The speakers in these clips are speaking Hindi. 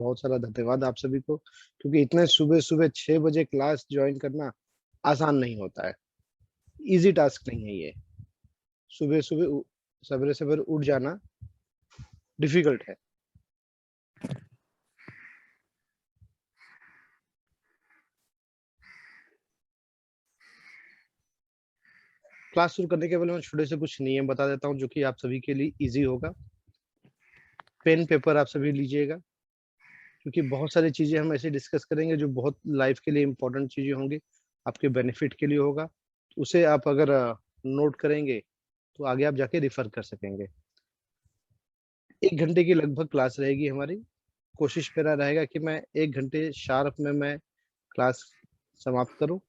बहुत सारा धन्यवाद आप सभी को, क्योंकि इतने सुबह-सुबह 6 बजे क्लास जॉइन करना आसान नहीं होता है। ईज़ी टास्क नहीं है ये। सुबह-सुबह सवेरे-सवेरे उठ जाना डिफ़िकल्ट है। क्लास शुरू करने के पहले मैं छोटे से कुछ नियम बता देता हूँ, जो कि आप सभी के लिए ईज़ी होगा। पेन पेपर आप सभी लीजिएगा, क्योंकि बहुत सारी चीज़ें हम ऐसे डिस्कस करेंगे जो बहुत लाइफ़ के लिए इम्पोर्टेंट चीज़ें होंगी, आपके बेनिफिट के लिए होगा। उसे आप अगर नोट करेंगे, तो आगे आप जाके रिफ़र कर सकेंगे। 1 घंटे की लगभग क्लास रहेगी हमारी। कोशिश मेरा रहेगा कि मैं 1 घंटे शार्प में मैं क्लास समाप्त करूँ।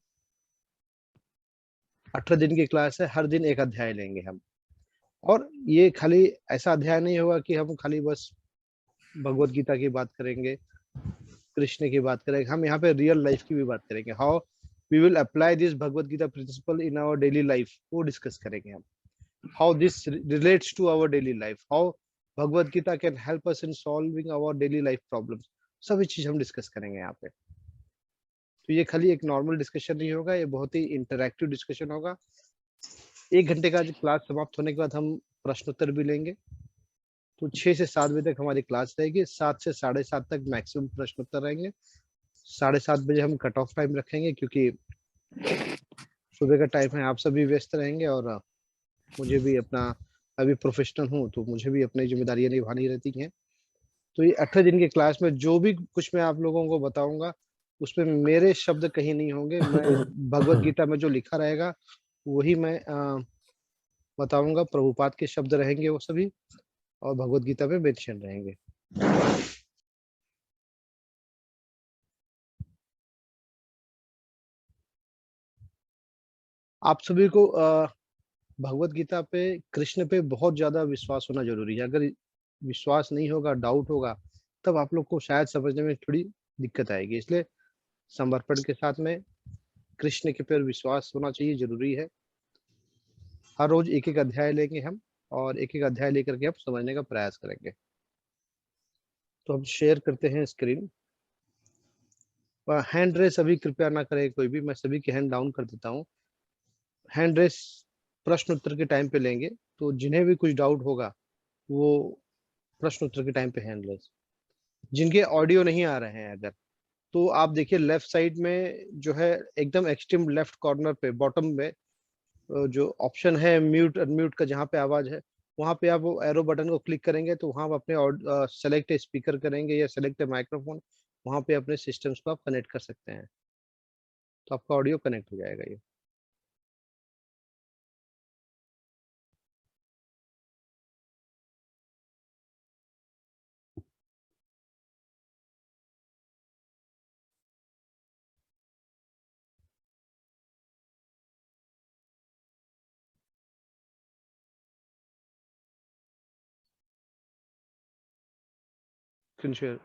18 दिन की क्लास है, हर दिन 1 अध्याय लेंगे हम। और ये खाली ऐसा अध्याय नहीं होगा कि हम खाली बस भगवत गीता की बात करेंगे, कृष्ण की बात करेंगे, हम यहाँ पे रियल लाइफ की भी बात करेंगे। How we will apply this Bhagavad Gita principle in our daily life, वो डिस्कस करेंगे हम। How this relates to our daily life, how Bhagavad Gita can help us in solving our daily life problems, सभी चीज हम डिस्कस करेंगे यहाँ पे। तो ये खाली एक नॉर्मल डिस्कशन नहीं होगा, ये बहुत ही इंटरैक्टिव डिस्कशन होगा। 1 घंटे का क्लास समाप्त होने के बाद हम प्रश्नोत्तर भी लेंगे। तो 6 से 7 बजे तक हमारी क्लास रहेगी, 7 से 7:30 तक मैक्सिमम प्रश्नोत्तर रहेंगे। 7:30 बजे हम कट ऑफ टाइम रखेंगे, क्योंकि सुबह का टाइम है, आप सभी व्यस्त रहेंगे और मुझे भी अपना, अभी प्रोफेशनल हूँ तो मुझे भी अपनी जिम्मेदारियां निभानी रहती हैं। तो ये 18 दिन की क्लास में जो भी कुछ मैं आप लोगों को बताऊंगा, उसमें मेरे शब्द कहीं नहीं होंगे। मैं भगवत गीता में जो लिखा रहेगा वही मैं बताऊंगा। प्रभुपाद के शब्द रहेंगे वो सभी, और भगवत गीता में मेंशन रहेंगे। आप सभी को भगवत गीता पे, कृष्ण पे बहुत ज्यादा विश्वास होना जरूरी है। अगर विश्वास नहीं होगा, डाउट होगा, तब आप लोग को शायद समझने में थोड़ी दिक्कत आएगी। इसलिए समर्पण के साथ में कृष्ण के पर विश्वास होना चाहिए, जरूरी है। हर रोज एक एक अध्याय लेंगे हम, और एक एक अध्याय लेकर के हम समझने का प्रयास करेंगे। तो हम शेयर करते हैं स्क्रीन। हैंड रेस अभी कृपया ना करें कोई भी, मैं सभी के हैंड डाउन कर देता हूँ। हैंड रेस प्रश्न उत्तर के टाइम पे लेंगे, तो जिन्हें भी कुछ डाउट होगा वो प्रश्न उत्तर के टाइम पे हैंड रेस। जिनके ऑडियो नहीं आ रहे हैं अगर, तो आप देखिए लेफ्ट साइड में जो है, एकदम एक्सट्रीम लेफ्ट कॉर्नर पे बॉटम में जो ऑप्शन है म्यूट अनम्यूट का, जहाँ पे आवाज है, वहां पे आप वो एरो बटन को क्लिक करेंगे, तो वहां आप अपने सेलेक्ट स्पीकर करेंगे या सेलेक्ट माइक्रोफोन, वहां पे अपने सिस्टम्स को आप कनेक्ट कर सकते हैं, तो आपका ऑडियो कनेक्ट हो जाएगा ये। Screen share.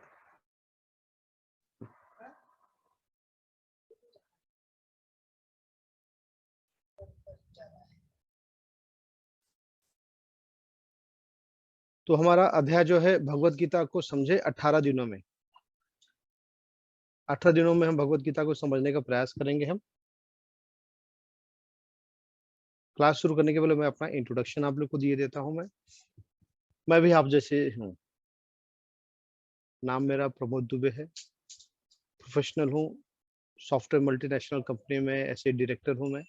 तो हमारा अध्याय जो है भगवत गीता को समझे 18 दिनों में, 18 दिनों में हम भगवत गीता को समझने का प्रयास करेंगे हम। क्लास शुरू करने के पहले मैं अपना इंट्रोडक्शन आप लोग को दिए देता हूं। मैं भी आप जैसे हूँ। नाम मेरा प्रमोद दुबे है, प्रोफेशनल हूँ, सॉफ्टवेयर मल्टीनेशनल कंपनी में ऐसे डायरेक्टर हूँ मैं।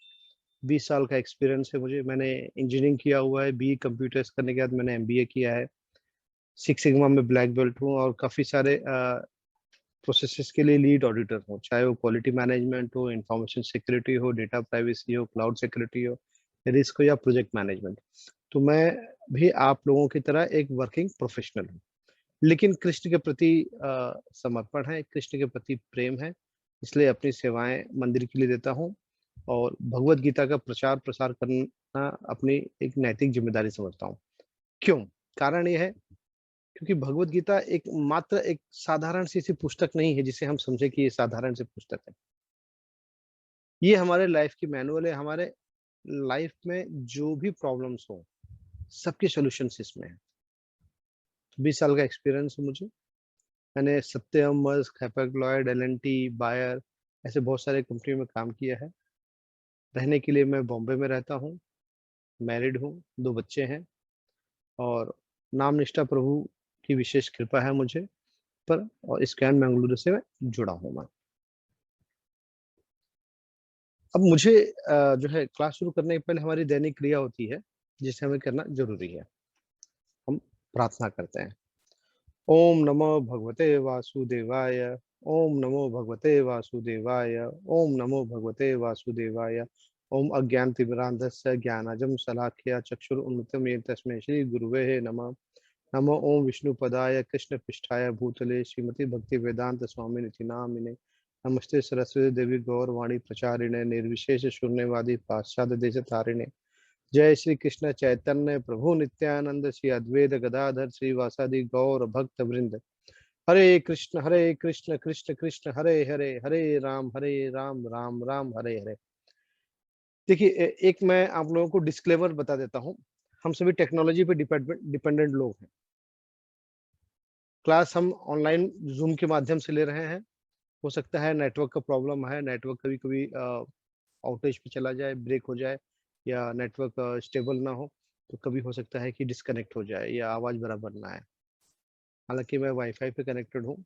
20 साल का एक्सपीरियंस है मुझे। मैंने इंजीनियरिंग किया हुआ है, बीई कंप्यूटर्स करने के बाद मैंने एमबीए किया है। सिक्स सिग्मा में ब्लैक बेल्ट हूँ, और काफ़ी सारे प्रोसेसेस के लिए लीड ऑडिटर हूँ, चाहे वो क्वालिटी मैनेजमेंट हो, इंफॉर्मेशन सिक्योरिटी हो, डेटा प्राइवेसी हो, क्लाउड सिक्योरिटी हो, रिस्क हो, या प्रोजेक्ट मैनेजमेंट। तो मैं भी आप लोगों की तरह एक वर्किंग प्रोफेशनल हूँ, लेकिन कृष्ण के प्रति समर्पण है, कृष्ण के प्रति प्रेम है, इसलिए अपनी सेवाएं मंदिर के लिए देता हूँ। और भगवत गीता का प्रचार प्रसार करना अपनी एक नैतिक जिम्मेदारी समझता हूँ। क्यों? कारण यह है क्योंकि भगवत गीता एक मात्र एक साधारण सी पुस्तक नहीं है जिसे हम समझे कि ये साधारण सी पुस्तक है। ये हमारे लाइफ की मैनुअल है। हमारे लाइफ में जो भी प्रॉब्लम्स हो, सबके सॉल्यूशंस इसमें है। 20 साल का एक्सपीरियंस है मुझे। मैंने सत्यम, मस्क, हैपैग्लॉयड, एल&टी, बायर ऐसे बहुत सारे कंपनी में काम किया है। रहने के लिए मैं बॉम्बे में रहता हूँ, मैरिड हूँ, 2 बच्चे हैं और नाम निष्ठा प्रभु की विशेष कृपा है मुझे पर और इस्कॉन बेंगलुरु से मैं जुड़ा हूँ मैं। अब मुझे जो है क्लास शुरू करने के पहले हमारी दैनिक क्रिया होती है, जिसे हमें करना ज़रूरी है। हम प्रार्थना करते हैं। ओम नमो भगवते वासुदेवाय, ओम नमो भगवते वासुदेवाय, ओम नमो भगवते वासुदेवाय। ओम अज्ञानतिमिरान्धस्य ज्ञानाजं शलाकया चक्षुरुन्मिलितं येन तस्मै श्री गुरुवे नमः। नमो ओम विष्णुपदाय कृष्णपृष्ठाय भूतले श्रीमती भक्तिवेदांत स्वामिनिति नामिने। नमस्ते सरस्वती देवी गौरवाणी प्रचारिणे निर्विशेष शून्यवादी पाश्चात्य देश तारिणे। जय श्री कृष्ण चैतन्य प्रभु नित्यानंद श्री अद्वैत गदाधर श्रीवासादि गौर भक्त वृंद। हरे कृष्ण कृष्ण कृष्ण हरे हरे, हरे राम राम राम हरे हरे। देखिए एक मैं आप लोगों को डिस्क्लेमर बता देता हूँ। हम सभी टेक्नोलॉजी पे डिपेंडेंट लोग हैं। क्लास हम ऑनलाइन ज़ूम के माध्यम से ले रहे हैं। हो सकता है नेटवर्क का प्रॉब्लम है, नेटवर्क कभी-कभी आउटेज पे चला जाए, ब्रेक हो जाए या नेटवर्क स्टेबल ना हो, तो कभी हो सकता है कि डिस्कनेक्ट हो जाए या आवाज़ बराबर ना आए। हालाँकि मैं वाईफ़ाई पे कनेक्टेड हूँ,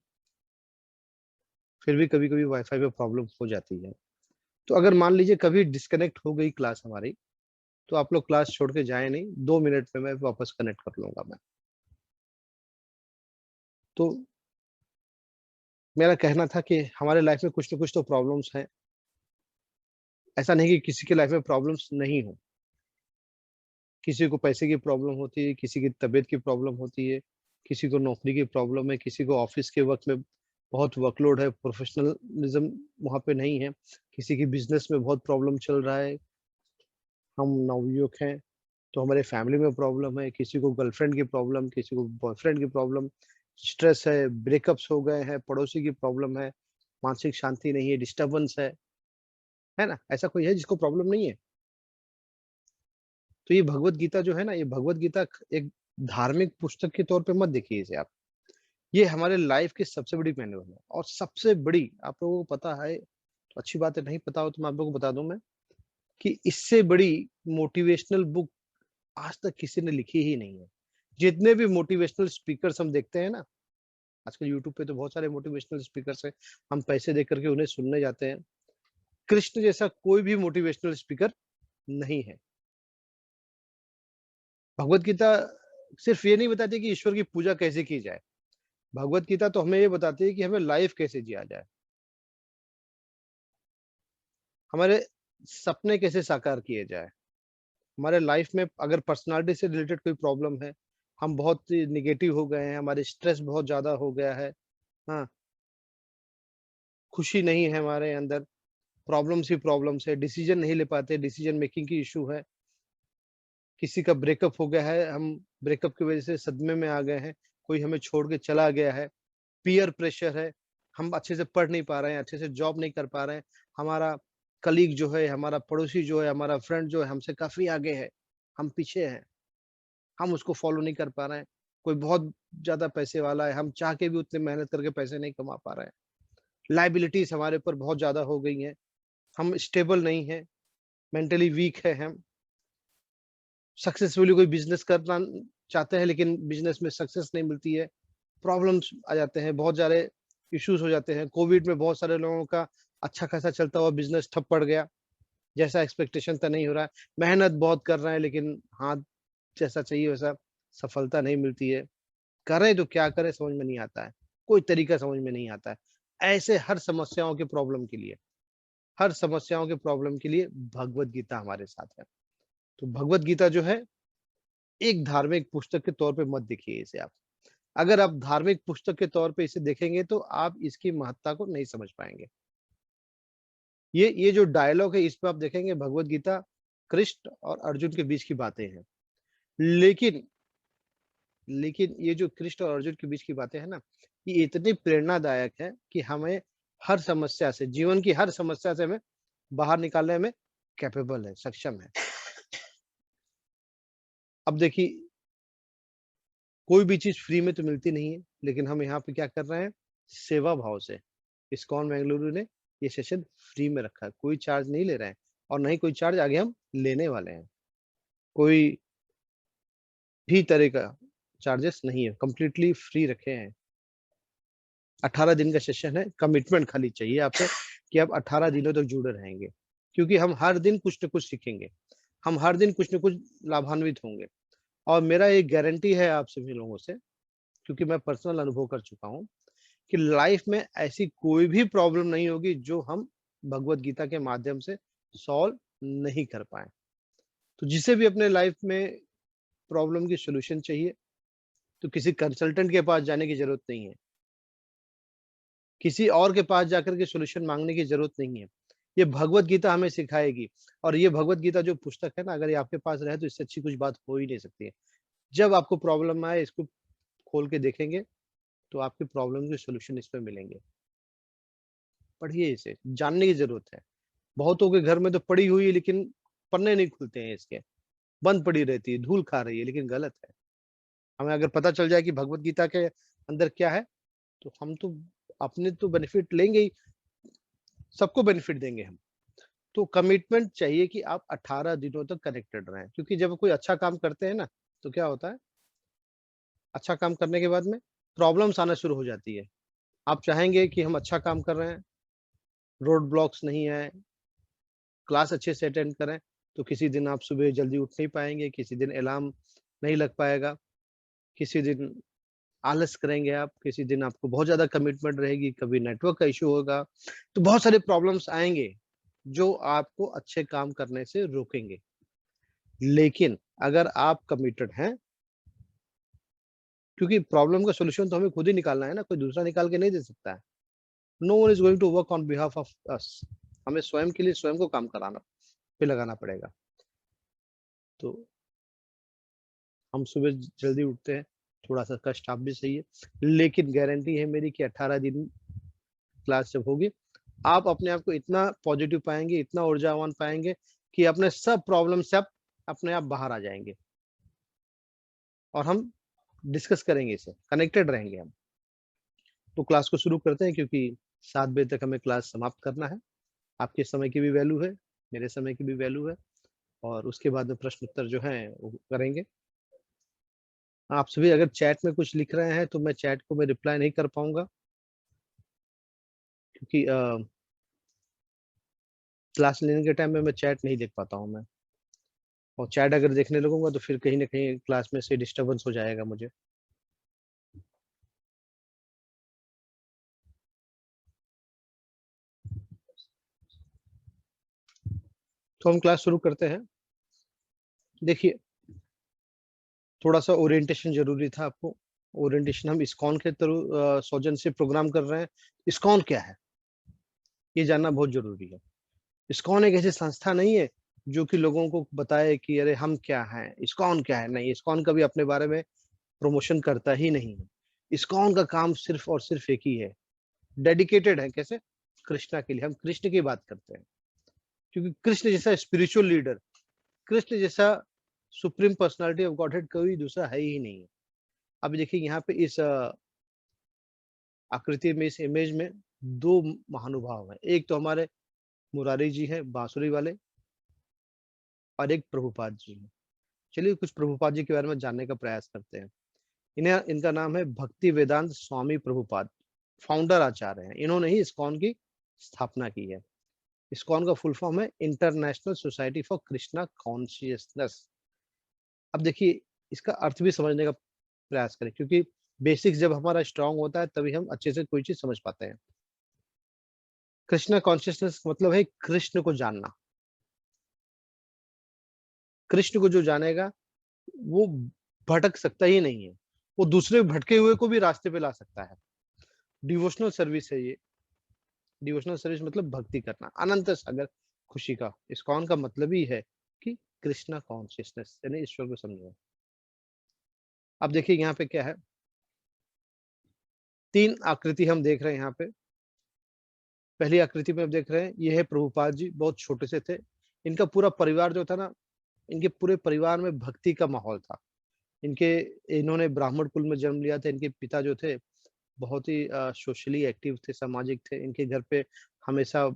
फिर भी कभी-कभी वाईफ़ाई पे प्रॉब्लम हो जाती है। तो अगर मान लीजिए कभी डिस्कनेक्ट हो गई क्लास हमारी, तो आप लोग क्लास छोड़ के जाएँ नहीं, 2 मिनट में मैं वापस कनेक्ट कर लूँगा मैं। तो मेरा कहना था कि हमारे लाइफ़ में कुछ न कुछ तो प्रॉब्लम्स हैं। ऐसा नहीं कि किसी की लाइफ़ में प्रॉब्लम्स नहीं हो। किसी को पैसे की प्रॉब्लम होती है, किसी की तबीयत की प्रॉब्लम होती है, किसी को नौकरी की प्रॉब्लम है, किसी को ऑफ़िस के वक़्त में बहुत वर्कलोड है, प्रोफ़ेशनलिज़्म वहाँ पे नहीं है, किसी की बिज़नेस में बहुत प्रॉब्लम चल रहा है, हम नवयुवक हैं, तो हमारे फैमिली में प्रॉब्लम है, किसी को गर्लफ्रेंड की प्रॉब्लम, किसी को बॉयफ्रेंड की प्रॉब्लम, स्ट्रेस है, ब्रेकअप्स हो गए हैं, पड़ोसी की प्रॉब्लम है, मानसिक शांति नहीं है, डिस्टर्बेंस है ना? ऐसा कोई है जिसको प्रॉब्लम नहीं है? तो ये भगवत गीता जो है ना, ये भगवत गीता एक धार्मिक पुस्तक के तौर पे मत देखिए इसे आप। ये हमारे लाइफ की सबसे बड़ी मैनुअल है और सबसे बड़ी आप लोगों को पता है, तो अच्छी बात है, नहीं पता हो तो मैं आप लोगों को बता दूँ मैं, कि इससे बड़ी मोटिवेशनल बुक आज तक किसी ने लिखी ही नहीं है। जितने भी मोटिवेशनल स्पीकर्स हम देखते हैं ना, आजकल यूट्यूब पे तो बहुत सारे मोटिवेशनल स्पीकर्स हैं, हम पैसे दे करके उन्हें सुनने जाते हैं। कृष्ण जैसा कोई भी मोटिवेशनल स्पीकर नहीं है। भगवत गीता सिर्फ ये नहीं बताती कि ईश्वर की पूजा कैसे की जाए। भगवत गीता तो हमें ये बताती है कि हमें लाइफ कैसे जिया जाए, हमारे सपने कैसे साकार किए जाए, हमारे लाइफ में अगर पर्सनालिटी से रिलेटेड कोई प्रॉब्लम है, हम बहुत नेगेटिव हो गए हैं, हमारे स्ट्रेस बहुत ज़्यादा हो गया है, हाँ, खुशी नहीं है हमारे अंदर, प्रॉब्लम्स ही प्रॉब्लम्स है, डिसीजन नहीं ले पाते, डिसीजन मेकिंग की इश्यू है, किसी का ब्रेकअप हो गया है, हम ब्रेकअप की वजह से सदमे में आ गए हैं, कोई हमें छोड़ के चला गया है, पीयर प्रेशर है, हम अच्छे से पढ़ नहीं पा रहे हैं, अच्छे से जॉब नहीं कर पा रहे हैं, हमारा कलीग जो है, हमारा पड़ोसी जो है, हमारा फ्रेंड जो है, हमसे काफ़ी आगे है, हम पीछे हैं, हम उसको फ़ॉलो नहीं कर पा रहे हैं। कोई बहुत ज़्यादा पैसे वाला है, हम चाह के भी उतनी मेहनत करके पैसे नहीं कमा पा रहे हैं। लायबिलिटीज़ हमारे ऊपर बहुत ज़्यादा हो गई हैं, हम स्टेबल नहीं हैं, मेंटली वीक है हम, सक्सेसफुली कोई बिज़नेस करना चाहते हैं, लेकिन बिज़नेस में सक्सेस नहीं मिलती है। प्रॉब्लम्स आ जाते हैं, बहुत सारे इश्यूज़ हो जाते हैं। कोविड में बहुत सारे लोगों का अच्छा खासा चलता हुआ बिज़नेस ठप पड़ गया, जैसा एक्सपेक्टेशन था नहीं हो रहा है। मेहनत बहुत कर रहे हैं लेकिन हाथ जैसा चाहिए वैसा सफलता नहीं मिलती है। करें तो क्या करें समझ में नहीं आता है, कोई तरीका समझ में नहीं आता है। ऐसे हर समस्याओं के प्रॉब्लम के लिए हर समस्याओं के प्रॉब्लम के लिए भगवत गीता हमारे साथ है। तो भगवत गीता जो है, एक धार्मिक पुस्तक के तौर पे मत देखिए इसे आप। अगर आप धार्मिक पुस्तक के तौर पे इसे देखेंगे तो आप इसकी महत्ता को नहीं समझ पाएँगे। ये जो डायलॉग है इस पे आप देखेंगे भगवत गीता कृष्ण और अर्जुन के बीच की बातें हैं। लेकिन ये जो कृष्ण और अर्जुन के बीच की बातें हैं ना, ये इतनी प्रेरणादायक है कि हमें हर समस्या से जीवन की हर समस्या से हमें बाहर निकालने में कैपेबल है, सक्षम है। अब देखिए कोई भी चीज़ फ्री में तो मिलती नहीं है, लेकिन हम यहाँ पे क्या कर रहे हैं, सेवा भाव से इस्कॉन बेंगलुरु ने ये सेशन फ्री में रखा है, कोई चार्ज नहीं ले रहे हैं और ना ही कोई चार्ज आगे हम लेने वाले हैं। कोई भी तरह का चार्जेस नहीं है, कंप्लीटली फ्री रखे हैं। 18 दिन का सेशन है, कमिटमेंट खाली चाहिए आपसे कि आप 18 दिनों तक जुड़े रहेंगे, क्योंकि हम हर दिन कुछ न कुछ सीखेंगे, हम हर दिन कुछ न कुछ लाभान्वित होंगे। और मेरा एक गारंटी है आप सभी लोगों से, क्योंकि मैं पर्सनल अनुभव कर चुका हूँ कि लाइफ में ऐसी कोई भी प्रॉब्लम नहीं होगी जो हम भगवत गीता के माध्यम से सॉल्व नहीं कर पाए। तो जिसे भी अपने लाइफ में प्रॉब्लम की सॉल्यूशन चाहिए, तो किसी कंसल्टेंट के पास जाने की जरूरत नहीं है, किसी और के पास जाकर के सॉल्यूशन मांगने की जरूरत नहीं है। ये भगवत गीता हमें सिखाएगी, और ये भगवत गीता जो पुस्तक है ना, अगर ये आपके पास रहे तो इससे अच्छी कुछ बात हो ही नहीं सकती है। जब आपको प्रॉब्लम आए, इसको खोल के देखेंगे तो आपकी प्रॉब्लम के सॉल्यूशन इसमें मिलेंगे। पढ़िए इसे, जानने की जरूरत है। बहुतों के घर में तो पड़ी हुई है, लेकिन पन्ने नहीं खुलते हैं इसके, बंद पड़ी रहती है, धूल खा रही है, लेकिन गलत है। हमें अगर पता चल जाए कि भगवत गीता के अंदर क्या है, तो हम तो अपने तो बेनिफिट लेंगे ही, सबको बेनिफिट देंगे हम। तो कमिटमेंट चाहिए कि आप 18 दिनों तक कनेक्टेड रहें, क्योंकि जब कोई अच्छा काम करते हैं ना, तो क्या होता है, अच्छा काम करने के बाद में प्रॉब्लम्स आना शुरू हो जाती है। आप चाहेंगे कि हम अच्छा काम कर रहे हैं, रोड ब्लॉक्स नहीं है, क्लास अच्छे से अटेंड करें, तो किसी दिन आप सुबह जल्दी उठ नहीं पाएंगे, किसी दिन अलार्म नहीं लग पाएगा, किसी दिन आलस करेंगे आप, किसी दिन आपको बहुत ज्यादा कमिटमेंट रहेगी, कभी नेटवर्क का इशू होगा। तो बहुत सारे प्रॉब्लम्स आएंगे जो आपको अच्छे काम करने से रोकेंगे। लेकिन अगर आप कमिटेड हैं, क्योंकि प्रॉब्लम का सॉल्यूशन तो हमें खुद ही निकालना है ना, कोई दूसरा निकाल के नहीं दे सकता है। No one is going to work on behalf of us. हमें स्वयं के लिए स्वयं को काम कराना पे लगाना पड़ेगा। तो हम सुबह जल्दी उठते हैं, थोड़ा सा कष्ट आप भी सही है, लेकिन गारंटी है मेरी कि 18 दिन क्लास जब होगी, आप अपने आप को इतना पॉजिटिव पाएंगे, इतना ऊर्जावान पाएंगे कि अपने सब प्रॉब्लम से आप अपने आप बाहर आ जाएंगे। और हम डिस्कस करेंगे, इसे कनेक्टेड रहेंगे हम। तो क्लास को शुरू करते हैं, क्योंकि 7 बजे तक हमें क्लास समाप्त करना है। आपके समय की भी वैल्यू है, मेरे समय की भी वैल्यू है, और उसके बाद में प्रश्न उत्तर जो है वो करेंगे। आप सभी अगर चैट में कुछ लिख रहे हैं तो मैं चैट को मैं रिप्लाई नहीं कर पाऊंगा, क्योंकि क्लास लेने के टाइम में मैं चैट नहीं देख पाता हूँ मैं, और चैट अगर देखने लगूंगा तो फिर कहीं ना कहीं क्लास में से डिस्टरबेंस हो जाएगा मुझे। तो हम क्लास शुरू करते हैं। देखिए, थोड़ा सा ओरिएंटेशन जरूरी था आपको। ओरिएंटेशन हम इस्कॉन के थ्रू सौजन से प्रोग्राम कर रहे हैं। इस्कॉन क्या है, ये जानना बहुत जरूरी है। इस्कॉन एक ऐसी संस्था नहीं है जो कि लोगों को बताए कि अरे हम क्या हैं, इस्कॉन क्या है। नहीं, इस्कॉन कभी अपने बारे में प्रमोशन करता ही नहीं है। इस्कॉन का काम सिर्फ और सिर्फ एक ही है, डेडिकेटेड है। कैसे? कृष्णा के लिए। हम कृष्ण की बात करते हैं, क्योंकि कृष्ण जैसा स्पिरिचुअल लीडर, कृष्ण जैसा सुप्रीम पर्सनालिटी ऑफ गॉडहेड कोई दूसरा है ही नहीं है। अब देखिए यहाँ पे इस आकृति में, इस इमेज में दो महानुभाव हैं। एक तो हमारे मुरारी जी हैं बांसुरी वाले, और एक प्रभुपाद जी हैं। चलिए कुछ प्रभुपाद जी के बारे में जानने का प्रयास करते हैं। इनका नाम है भक्ति वेदांत स्वामी प्रभुपाद, फाउंडर आचार्य हैं। इन्होंने ही इस्कॉन की स्थापना की है। इस्कॉन का फुल फॉर्म है international society for Krishna consciousness. अब देखिए, इसका अर्थ भी समझने का प्रयास करें, क्योंकि बेसिक्स जब हमारा स्ट्रांग होता है तभी हम अच्छे से कोई चीज समझ पाते हैं। कृष्णा कॉन्शियसनेस मतलब है कृष्ण को जानना। कृष्ण को जो जानेगा वो भटक सकता ही नहीं है, वो दूसरे भटके हुए को भी रास्ते पे ला सकता है। डिवोशनल सर्विस है ये। डिवोशनल सर्विस मतलब भक्ति करना, अनंत सागर खुशी का। इस्कॉन का मतलब ही है कि कृष्णा कॉन्शियसनेस, यानी ईश्वर को समझना। अब देखिए यहाँ पे क्या है, 3 आकृति हम देख रहे हैं यहाँ पे। पहली आकृति में आप देख रहे हैं, ये है प्रभुपाद जी, बहुत छोटे से थे। इनका पूरा परिवार जो था ना, इनके पूरे परिवार में भक्ति का माहौल था। इनके इन्होंने ब्राह्मण कुल में जन्म लिया था। इनके पिता जो थे बहुत ही सोशली एक्टिव थे, सामाजिक थे। इनके घर पे हमेशा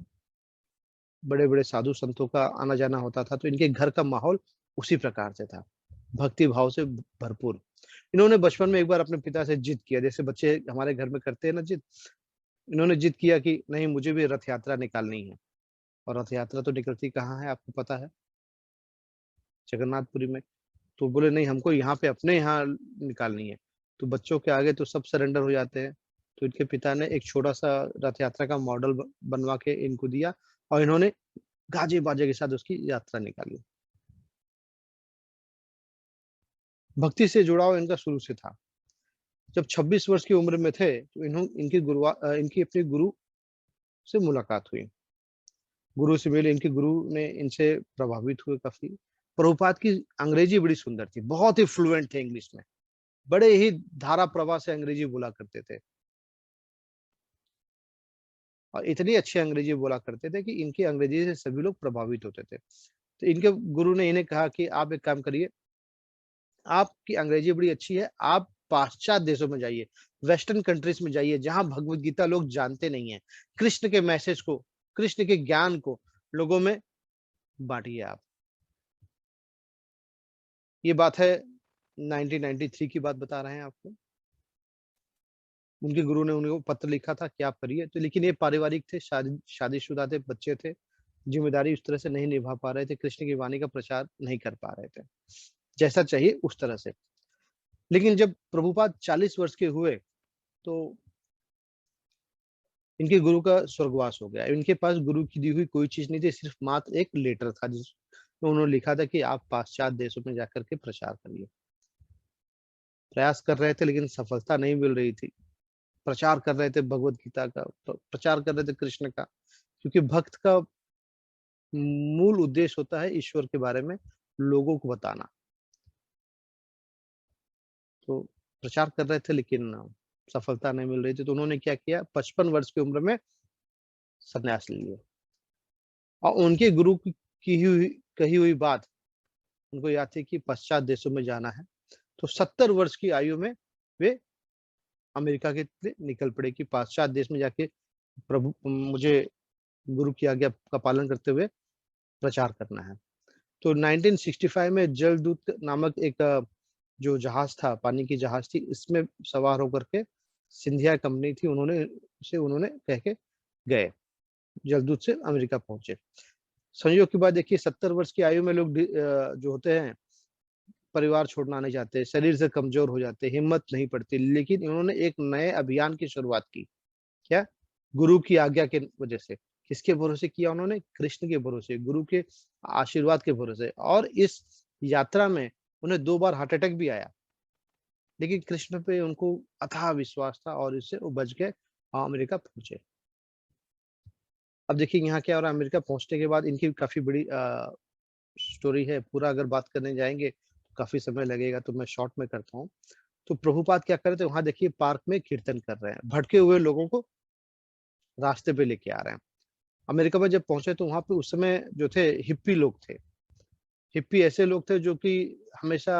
बड़े-बड़े साधु संतों का आना-जाना होता था, तो इनके घर का माहौल उसी प्रकार से था, भक्ति भाव से भरपूर। इन्होंने बचपन में एक बार अपने पिता से जिद किया, जैसे बच्चे हमारे घर में करते हैं ना जिद, इन्होंने जिद किया कि नहीं मुझे भी रथ यात्रा निकालनी है। और रथ यात्रा तो निकलती कहाँ है आपको पता है? जगन्नाथपुरी में। तो बोले नहीं हमको यहाँ पे अपने यहाँ निकालनी है। तो बच्चों के आगे तो सब सरेंडर हो जाते हैं। तो इनके पिता ने एक छोटा-सा रथ यात्रा का मॉडल बनवा के इनको दिया और इन्होंने गाजे-बाजे के साथ उसकी यात्रा निकाली। भक्ति से जुड़ाव इनका शुरू से था। जब 26 वर्ष की उम्र में थे, तो इनकी अपने गुरु से मुलाकात हुई। गुरु से मिले, इनके गुरु ने इनसे प्रभावित हुए काफ़ी। प्रभुपाद की अंग्रेज़ी बड़ी सुंदर थी, बहुत ही फ्लुएंट थे इंग्लिश में। बड़े ही धारा प्रवाह से अंग्रेज़ी बोला करते थे और इतनी अच्छी अंग्रेज़ी बोला करते थे कि इनकी अंग्रेज़ी से सभी लोग प्रभावित होते थे। तो इनके गुरु ने इन्हें कहा कि आप एक काम करिए, आपकी अंग्रेज़ी बड़ी अच्छी है, आप पाश्चात्य देशों में जाइए, वेस्टर्न कंट्रीज़ में जाइए, जहाँ भगवद गीता लोग जानते नहीं हैं। कृष्ण के मैसेज को, कृष्ण के ज्ञान को लोगों में बाँटिए आप। ये बात है 1993 की बात बता रहे हैं आपको। उनके गुरु ने उनको पत्र लिखा था कि आप करिए, तो लेकिन ये पारिवारिक थे, शादीशुदा थे, बच्चे थे, ज़िम्मेदारी उस तरह से नहीं निभा पा रहे थे, कृष्ण की वाणी का प्रचार नहीं कर पा रहे थे, जैसा चाहिए उस तरह से। लेकिन जब प्रभुपाद 40 वर्ष के हुए, तो इनके गुरु का स्वर्गवास हो गया। इनके पास गुरु की दी हुई कोई चीज़ नहीं थी, सिर्फ़ मात्र एक लेटर था जिसमें उन्होंने लिखा था कि आप पाश्चात्य देशों में जाकर के प्रचार करिए। प्रयास कर रहे थे लेकिन सफलता नहीं मिल रही थी। प्रचार कर रहे थे भगवद गीता का, प्रचार कर रहे थे कृष्ण का, क्योंकि भक्त का मूल उद्देश्य होता है ईश्वर के बारे में लोगों को बताना। तो प्रचार कर रहे थे लेकिन सफलता नहीं मिल रही थी, तो उन्होंने क्या किया 55 वर्ष की उम्र में सन्यास ले लिया और उनके गुरु की हुई कही हुई बात उनको याद थी कि पश्चात देशों में जाना है। तो 70 वर्ष की आयु में वे अमेरिका के लिए निकल पड़े कि पाश्चात्य देश में जाके प्रभु मुझे गुरु की आज्ञा का पालन करते हुए प्रचार करना है। तो 1965 में जलदूत नामक एक जो जहाज था, पानी की जहाज थी, इसमें सवार होकर के सिंधिया कंपनी थी, उन्होंने कह के गए, जलदूत से अमेरिका पहुँचे। संयोग की बात देखिए 70 वर्ष की आयु में लोग जो होते हैं, परिवार छोड़ना नहीं चाहते, शरीर से कमज़ोर हो जाते, हिम्मत नहीं पड़ती, लेकिन इन्होंने एक नए अभियान की शुरुआत की। क्या? गुरु की आज्ञा के वजह से। किसके भरोसे किया उन्होंने? कृष्ण के भरोसे, गुरु के आशीर्वाद के भरोसे और इस यात्रा में उन्हें 2 बार हार्ट अटैक भी आया। लेकिन कृष्ण पे उनको अथाह विश्वास था और इससे वो बच गए और अमेरिका पहुँचे। अब देखिए यहाँ क्या हो रहा है अमेरिका पहुँचने के बाद इनकी काफ़ी बड़ी स्टोरी है। पूरा अगर बात करने जाएँगे तो काफ़ी समय लगेगा तो मैं शॉर्ट में करता हूँ। तो प्रभुपाद क्या कर रहे थे वहाँ देखिए पार्क में कीर्तन कर रहे हैं। भटके हुए लोगों को रास्ते पे लेके आ रहे हैं। अमेरिका में जब पहुँचे तो वहाँ पे उस समय जो थे हिप्पी लोग थे। हिप्पी ऐसे लोग थे जो कि हमेशा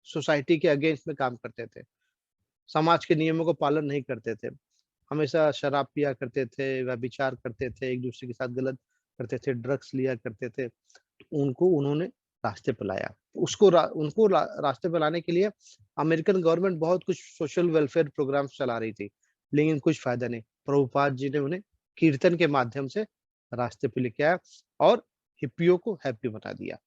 सोसाइटी के अगेंस्ट में काम करते थे। समाज के नियमों का पालन नहीं करते थे। हमेशा शराब पिया करते थे, व्यभिचार करते थे, एक-दूसरे के साथ गलत करते थे, ड्रग्स लिया करते थे। उनको उन्होंने रास्ते पे लाया। उनको रास्ते पे लाने के लिए अमेरिकन गवर्नमेंट बहुत कुछ सोशल वेलफेयर प्रोग्राम्स चला रही थी, लेकिन कुछ फ़ायदा नहीं। प्रभुपाद जी ने उन्हें कीर्तन के माध्यम से रास्ते पे लेके आया और हिप्पियों को हैप्पी बना दिया।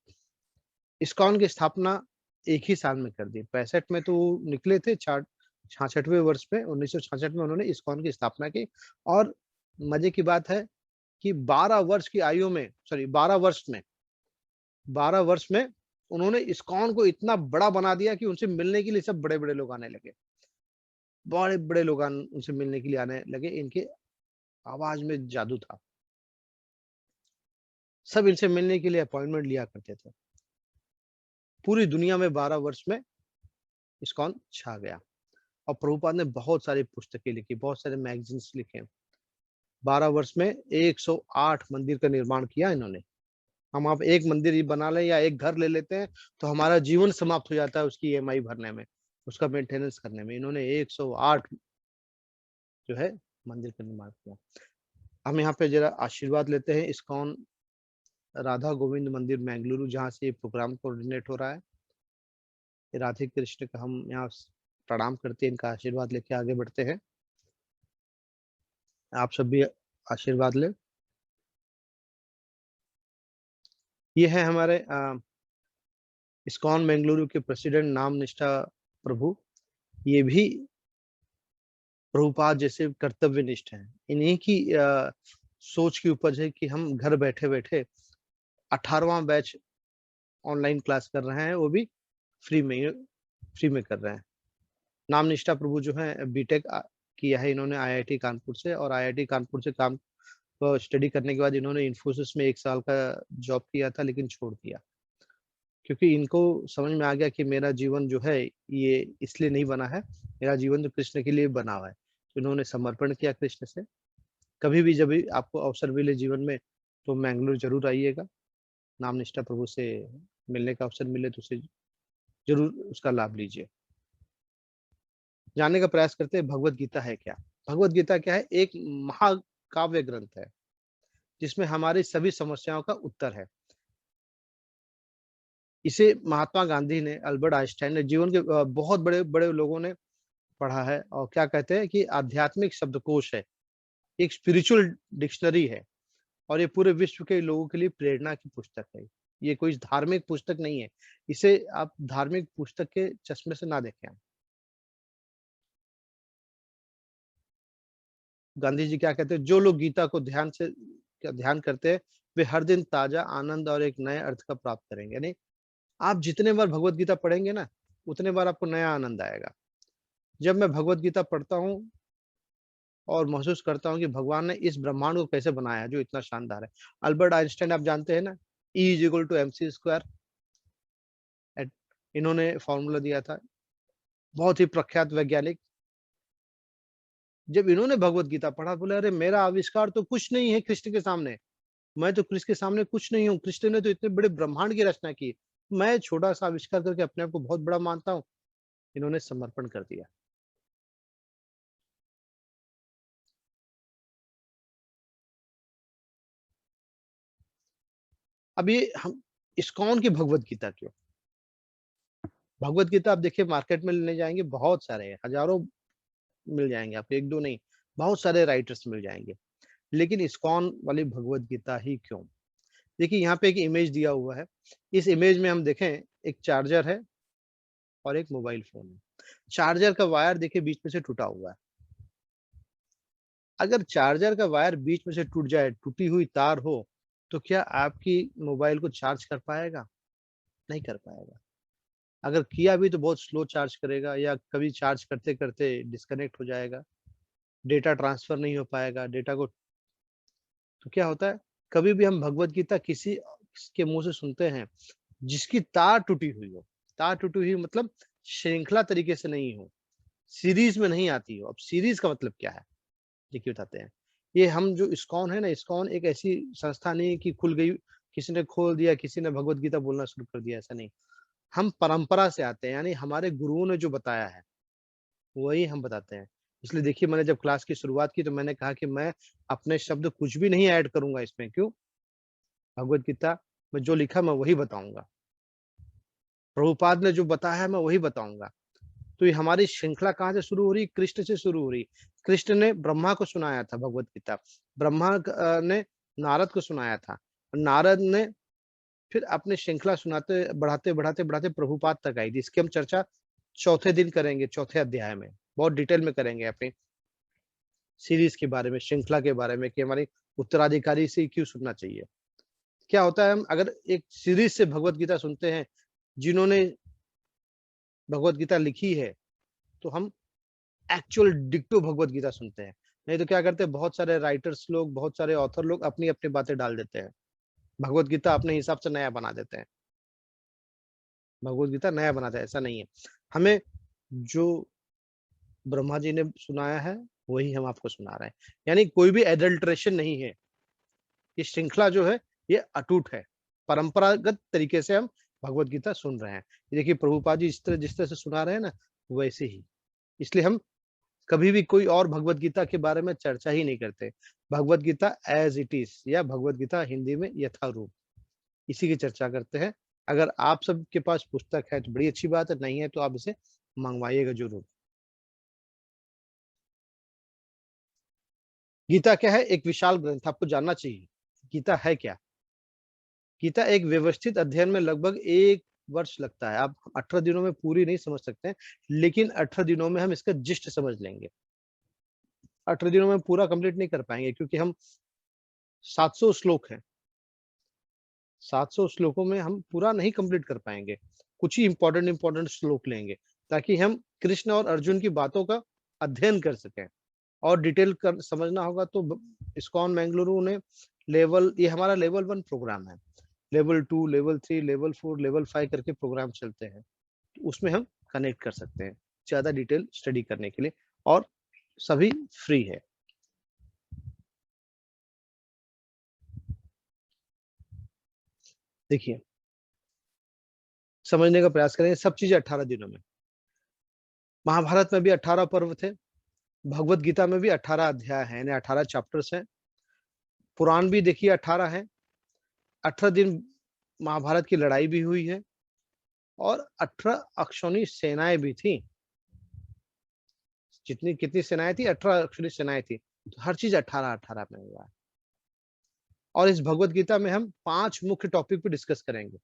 इस्कॉन की स्थापना एक ही साल में कर दी। 65 में तो वो निकले थे, 66वें वर्ष में 1966 में उन्होंने इस्कॉन की स्थापना की और मज़े की बात है कि 12 वर्ष की आयु में सॉरी 12 वर्ष में उन्होंने इस्कॉन को इतना बड़ा बना दिया कि उनसे मिलने के लिए सब बड़े-बड़े लोग आने लगे। बड़े-बड़े लोग उनसे मिलने के लिए आने लगे, इनके आवाज़ में जादू था। सब इनसे मिलने के लिए अपॉइंटमेंट लिया करते थे। पूरी दुनिया में 12 वर्ष में इस्कॉन छा गया और प्रभुपाद ने बहुत सारी पुस्तकें लिखी, बहुत सारे मैगज़ीन्स लिखे। 12 वर्ष में 108 मंदिर का निर्माण किया इन्होंने। हम आप एक मंदिर ही बना लें या एक घर ले लेते हैं, तो हमारा जीवन समाप्त हो जाता है उसकी ईएमआई भरने में, उसका मेंटेनेंस करने में। इन्होंने 108 जो है मंदिर का निर्माण किया। हम यहाँ पे जरा आशीर्वाद लेते हैं इस्कॉन राधा गोविंद मंदिर बेंगलुरु, जहाँ से ये प्रोग्राम कोऑर्डिनेट हो रहा है। राधे कृष्ण का हम यहाँ प्रणाम करते हैं, इनका आशीर्वाद लेके आगे बढ़ते हैं। आप सब भी आशीर्वाद लें। ये है हमारे इस्कॉन बेंगलुरु के प्रेसिडेंट नाम निष्ठा प्रभु। ये भी प्रभुपाद जैसे कर्तव्यनिष्ठ हैं। इन्हीं की सोच की उपज है कि हम घर बैठे बैठे 18वां बैच ऑनलाइन क्लास कर रहे हैं, वो भी फ्री में कर रहे हैं। नाम निष्ठा प्रभु जो है बीटेक किया है इन्होंने आईआईटी कानपुर से, और आईआईटी कानपुर से काम स्टडी करने के बाद इन्होंने इन्फोसिस में 1 साल का जॉब किया था, लेकिन छोड़ दिया क्योंकि इनको समझ में आ गया कि मेरा जीवन जो है ये इसलिए नहीं बना है, मेरा जीवन तो कृष्ण के लिए बना हुआ है। तो इन्होंने समर्पण किया कृष्ण से। कभी भी जब भी आपको अवसर मिले जीवन में तो मैंगलोर जरूर आइएगा। नाम निष्ठा प्रभु से मिलने का अवसर मिले तो उसे जरूर उसका लाभ लीजिए। जानने का प्रयास करते हैं भगवत गीता है क्या। भगवत गीता क्या है? एक महाकाव्य ग्रंथ है जिसमें हमारी सभी समस्याओं का उत्तर है। इसे महात्मा गांधी ने, अल्बर्ट आइंस्टाइन ने, जीवन के बहुत बड़े बड़े लोगों ने पढ़ा है और क्या कहते हैं कि आध्यात्मिक शब्दकोश है, एक स्पिरिचुअल डिक्शनरी है, और ये पूरे विश्व के लोगों के लिए प्रेरणा की पुस्तक है। ये कोई धार्मिक पुस्तक नहीं है। इसे आप धार्मिक पुस्तक के चश्मे से ना देखें। गांधी जी क्या कहते हैं? जो लोग गीता को ध्यान करते हैं वे हर दिन ताजा आनंद और एक नए अर्थ का प्राप्त करेंगे। यानी आप जितने बार भगवत गीता पढ़ेंगे ना, उतने बार आपको नया आनंद आएगा। जब मैं भगवत गीता पढ़ता हूँ और महसूस करता हूँ कि भगवान ने इस ब्रह्मांड को कैसे बनाया है जो इतना शानदार है। अल्बर्ट आइंस्टाइन आप जानते हैं ना, E is equal to MC²। इन्होंने फॉर्मूला दिया था, बहुत ही प्रख्यात वैज्ञानिक। जब इन्होंने भगवत गीता पढ़ा, बोले अरे मेरा आविष्कार तो कुछ नहीं है कृष्ण के सामने, मैं तो कृष्ण के सामने कुछ नहीं हूँ, कृष्ण ने तो इतने बड़े ब्रह्मांड की रचना की, मैं छोटा सा आविष्कार करके अपने आप को बहुत बड़ा मानता हूँ। इन्होंने समर्पण कर दिया। अब ये हम इस्कॉन की भगवत गीता क्यों? भगवत गीता आप देखिए मार्केट में लेने जाएंगे, बहुत सारे हैं, हजारों मिल जाएंगे आपको, एक दो नहीं, बहुत सारे राइटर्स मिल जाएंगे। लेकिन इस्कॉन वाली भगवत गीता ही क्यों? देखिए यहाँ पे एक इमेज दिया हुआ है। इस इमेज में हम देखें, एक चार्जर है और एक मोबाइल फोन है। चार्जर का वायर देखिए बीच में से टूटा हुआ है। अगर चार्जर का वायर बीच में से टूट जाए, टूटी हुई तार हो, तो क्या आपकी मोबाइल को चार्ज कर पाएगा? नहीं कर पाएगा। अगर किया भी तो बहुत स्लो चार्ज करेगा, या कभी चार्ज करते करते डिस्कनेक्ट हो जाएगा, डेटा ट्रांसफर नहीं हो पाएगा डेटा को। तो क्या होता है, कभी भी हम भगवत गीता किसी के मुंह से सुनते हैं जिसकी तार टूटी हुई हो, तार टूटी हुई मतलब श्रृंखला तरीके से नहीं हो, सीरीज में नहीं आती हो। अब सीरीज का मतलब क्या है, देखिए बताते हैं। ये हम जो इस्कॉन है ना, इस्कॉन एक ऐसी संस्था नहीं है कि खुल गई, किसी ने खोल दिया, किसी ने भगवत गीता बोलना शुरू कर दिया, ऐसा नहीं। हम परंपरा से आते हैं, यानी हमारे गुरुओं ने जो बताया है वही हम बताते हैं। इसलिए देखिए मैंने जब क्लास की शुरुआत की तो मैंने कहा कि मैं अपने शब्द कुछ भी नहीं ऐड करूंगा इसमें। क्यों? भगवत गीता में जो लिखा मैं वही बताऊंगा, प्रभुपाद ने जो बताया है मैं वही बताऊंगा। तो ये हमारी श्रृंखला कहाँ से शुरू हो रही? कृष्ण से शुरू हो रही। कृष्ण ने ब्रह्मा को सुनाया था भगवत गीता, ब्रह्मा ने नारद को सुनाया था, नारद ने फिर अपने श्रृंखला सुनाते बढ़ाते बढ़ाते बढ़ाते प्रभुपाद तक आई थी। इसकी हम चर्चा चौथे दिन करेंगे, चौथे अध्याय में बहुत डिटेल में करेंगे अपनी सीरीज के बारे में, श्रृंखला के बारे में, कि हमारी उत्तराधिकारी से क्यों सुनना चाहिए। क्या होता है, हम अगर एक सीरीज से भगवत गीता सुनते हैं जिन्होंने भगवत गीता लिखी है, तो हम एक्चुअल डिक्टो भगवत गीता सुनते हैं। नहीं तो क्या करते हैं, बहुत सारे राइटर्स लोग, बहुत सारे ऑथर लोग अपनी अपनी बातें डाल देते हैं, भगवत गीता अपने हिसाब से नया बना देते हैं। भगवत गीता नया बनाता है, ऐसा नहीं है। हमें जो ब्रह्मा जी ने सुनाया है वही हम आपको सुना रहे हैं, यानी कोई भी एडल्ट्रेशन नहीं है। ये श्रृंखला जो है ये अटूट है, परंपरागत तरीके से हम भगवत गीता सुन रहे हैं। देखिए प्रभुपाद जी जिस तरह से सुना रहे हैं ना, वैसे ही। इसलिए हम कभी भी कोई और भगवत गीता के बारे में चर्चा ही नहीं करते। Bhagavad Gita as it is, या भगवत गीता हिंदी में यथारूप, इसी की चर्चा करते हैं। अगर आप सबके पास पुस्तक है तो बड़ी अच्छी बात है, नहीं है तो आप इसे मंगवाइएगा जरूर। गीता क्या है? एक विशाल ग्रंथ, आपको जानना चाहिए गीता है क्या। गीता एक व्यवस्थित अध्ययन में लगभग 1 वर्ष लगता है। आप 18 दिनों में पूरी नहीं समझ सकते हैं, लेकिन 18 दिनों में हम इसका जिस्ट समझ लेंगे। 18 दिनों में पूरा कंप्लीट नहीं कर पाएंगे, क्योंकि हम 700 श्लोक हैं। 700 श्लोकों में हम पूरा नहीं कंप्लीट कर पाएंगे। कुछ ही इंपॉर्टेंट श्लोक लेंगे, ताकि हम कृष्ण और अर्जुन की बातों का अध्ययन कर सकें। और डिटेल कर समझना होगा तो इस्कॉन बेंगलुरु ने ये हमारा लेवल 1 प्रोग्राम है। लेवल 2, लेवल 3, लेवल 4, लेवल 5 करके प्रोग्राम चलते हैं। उसमें हम कनेक्ट कर सकते हैं ज्यादा डिटेल स्टडी करने के लिए, और सभी फ्री है। देखिए, समझने का प्रयास करेंगे सब चीजें 18 दिनों में। महाभारत में भी 18 पर्व थे, भगवत गीता में भी 18 अध्याय हैं, यानी 18 चैप्टर्स हैं। पुराण भी देखिए 18 है। 18 दिन महाभारत की लड़ाई भी हुई है, और 18 अक्षौणी सेनाएं भी थी। कितनी सेनाएं थी? 18 अक्षौणी सेनाएं थी। तो हर चीज 18 में हुआ है। और इस भगवत गीता में हम 5 मुख्य टॉपिक पे डिस्कस करेंगे।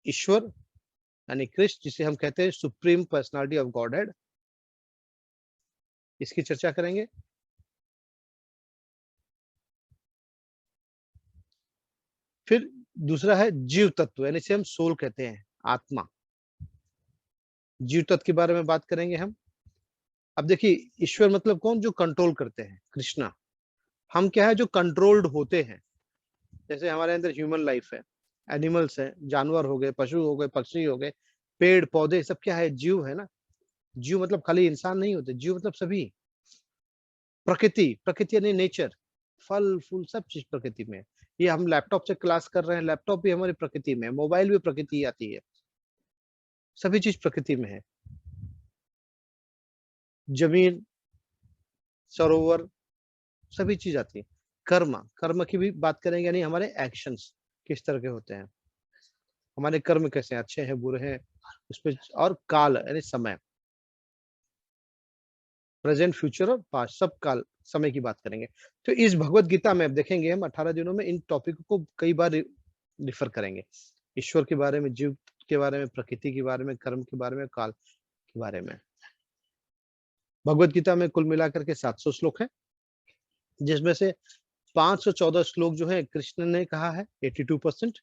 ईश्वर यानी कृष्ण, जिसे हम कहते हैं सुप्रीम पर्सनालिटी ऑफ गॉडहेड, इसकी चर्चा करेंगे। फिर दूसरा है जीव तत्व, यानी इसे हम सोल कहते हैं, आत्मा। जीव तत्व के बारे में बात करेंगे हम। अब देखिए, ईश्वर मतलब कौन? जो कंट्रोल करते हैं, कृष्णा। हम क्या है? जो कंट्रोल्ड होते हैं। जैसे हमारे अंदर ह्यूमन लाइफ है, एनिमल्स है, जानवर हो गए, पशु हो गए, पक्षी हो गए, पेड़ पौधे, सब क्या है? जीव है ना। जीव मतलब खाली इंसान नहीं होते, जीव मतलब सभी। प्रकृति, प्रकृति यानी नेचर, फल फूल सब चीज प्रकृति में है। ये हम लैपटॉप से क्लास कर रहे हैं, लैपटॉप भी हमारी प्रकृति में है, मोबाइल भी प्रकृति आती है, सभी चीज प्रकृति में है। जमीन, सरोवर, सभी चीज आती है। कर्म, कर्म की भी बात करेंगे, यानी हमारे एक्शंस किस तरह के होते हैं, हमारे कर्म कैसे हैं, अच्छे हैं बुरे हैं उसपे। और काल यानी समय, प्रेजेंट फ्यूचर और पास्ट, सब काल समय की बात करेंगे। तो इस भगवत गीता में अब देखेंगे हम 18 दिनों में इन टॉपिक को कई बार रिफर करेंगे। ईश्वर के बारे में, जीव के बारे में, प्रकृति के बारे में, कर्म के बारे में, काल के बारे में। भगवत गीता में कुल मिलाकर के 700 श्लोक है, जिसमें से 514 श्लोक जो है कृष्ण ने कहा है, 82%।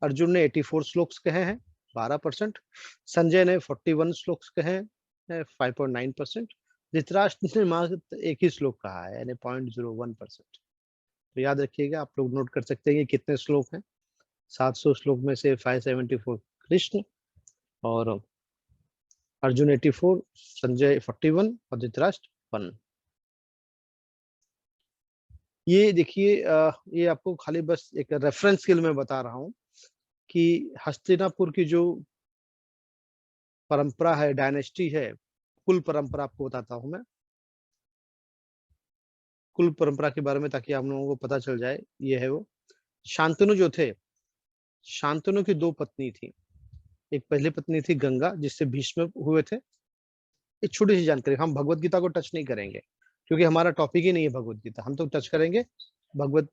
अर्जुन ने 84 श्लोक कहे हैं, 12%। संजय ने 41 श्लोक कहे हैं, 5.9%। धृतराष्ट्र ने मात्र एक ही श्लोक कहा है, यानी 0.01%। तो याद रखिएगा, आप लोग नोट कर सकते हैं कि कितने श्लोक हैं। 700 श्लोक में से 574 कृष्ण, और अर्जुन 84, संजय 41 और धृतराष्ट्र 1। ये देखिए, ये आपको खाली बस एक रेफरेंस के लिए मैं बता रहा हूँ कि हस्तिनापुर की जो परंपरा है, डायनेस्टी है, कुल परंपरा आपको बताता हूँ मैं, कुल परंपरा के बारे में, ताकि आप लोगों को पता चल जाए। ये है वो शांतनु जो थे। शांतनु की 2 पत्नी थी। एक पहली पत्नी थी गंगा, जिससे भीष्म हुए थे। एक छोटी सी जानकारी, हम भगवत गीता को टच नहीं करेंगे, क्योंकि हमारा टॉपिक ही नहीं है भगवत गीता। हम तो टच करेंगे भगवत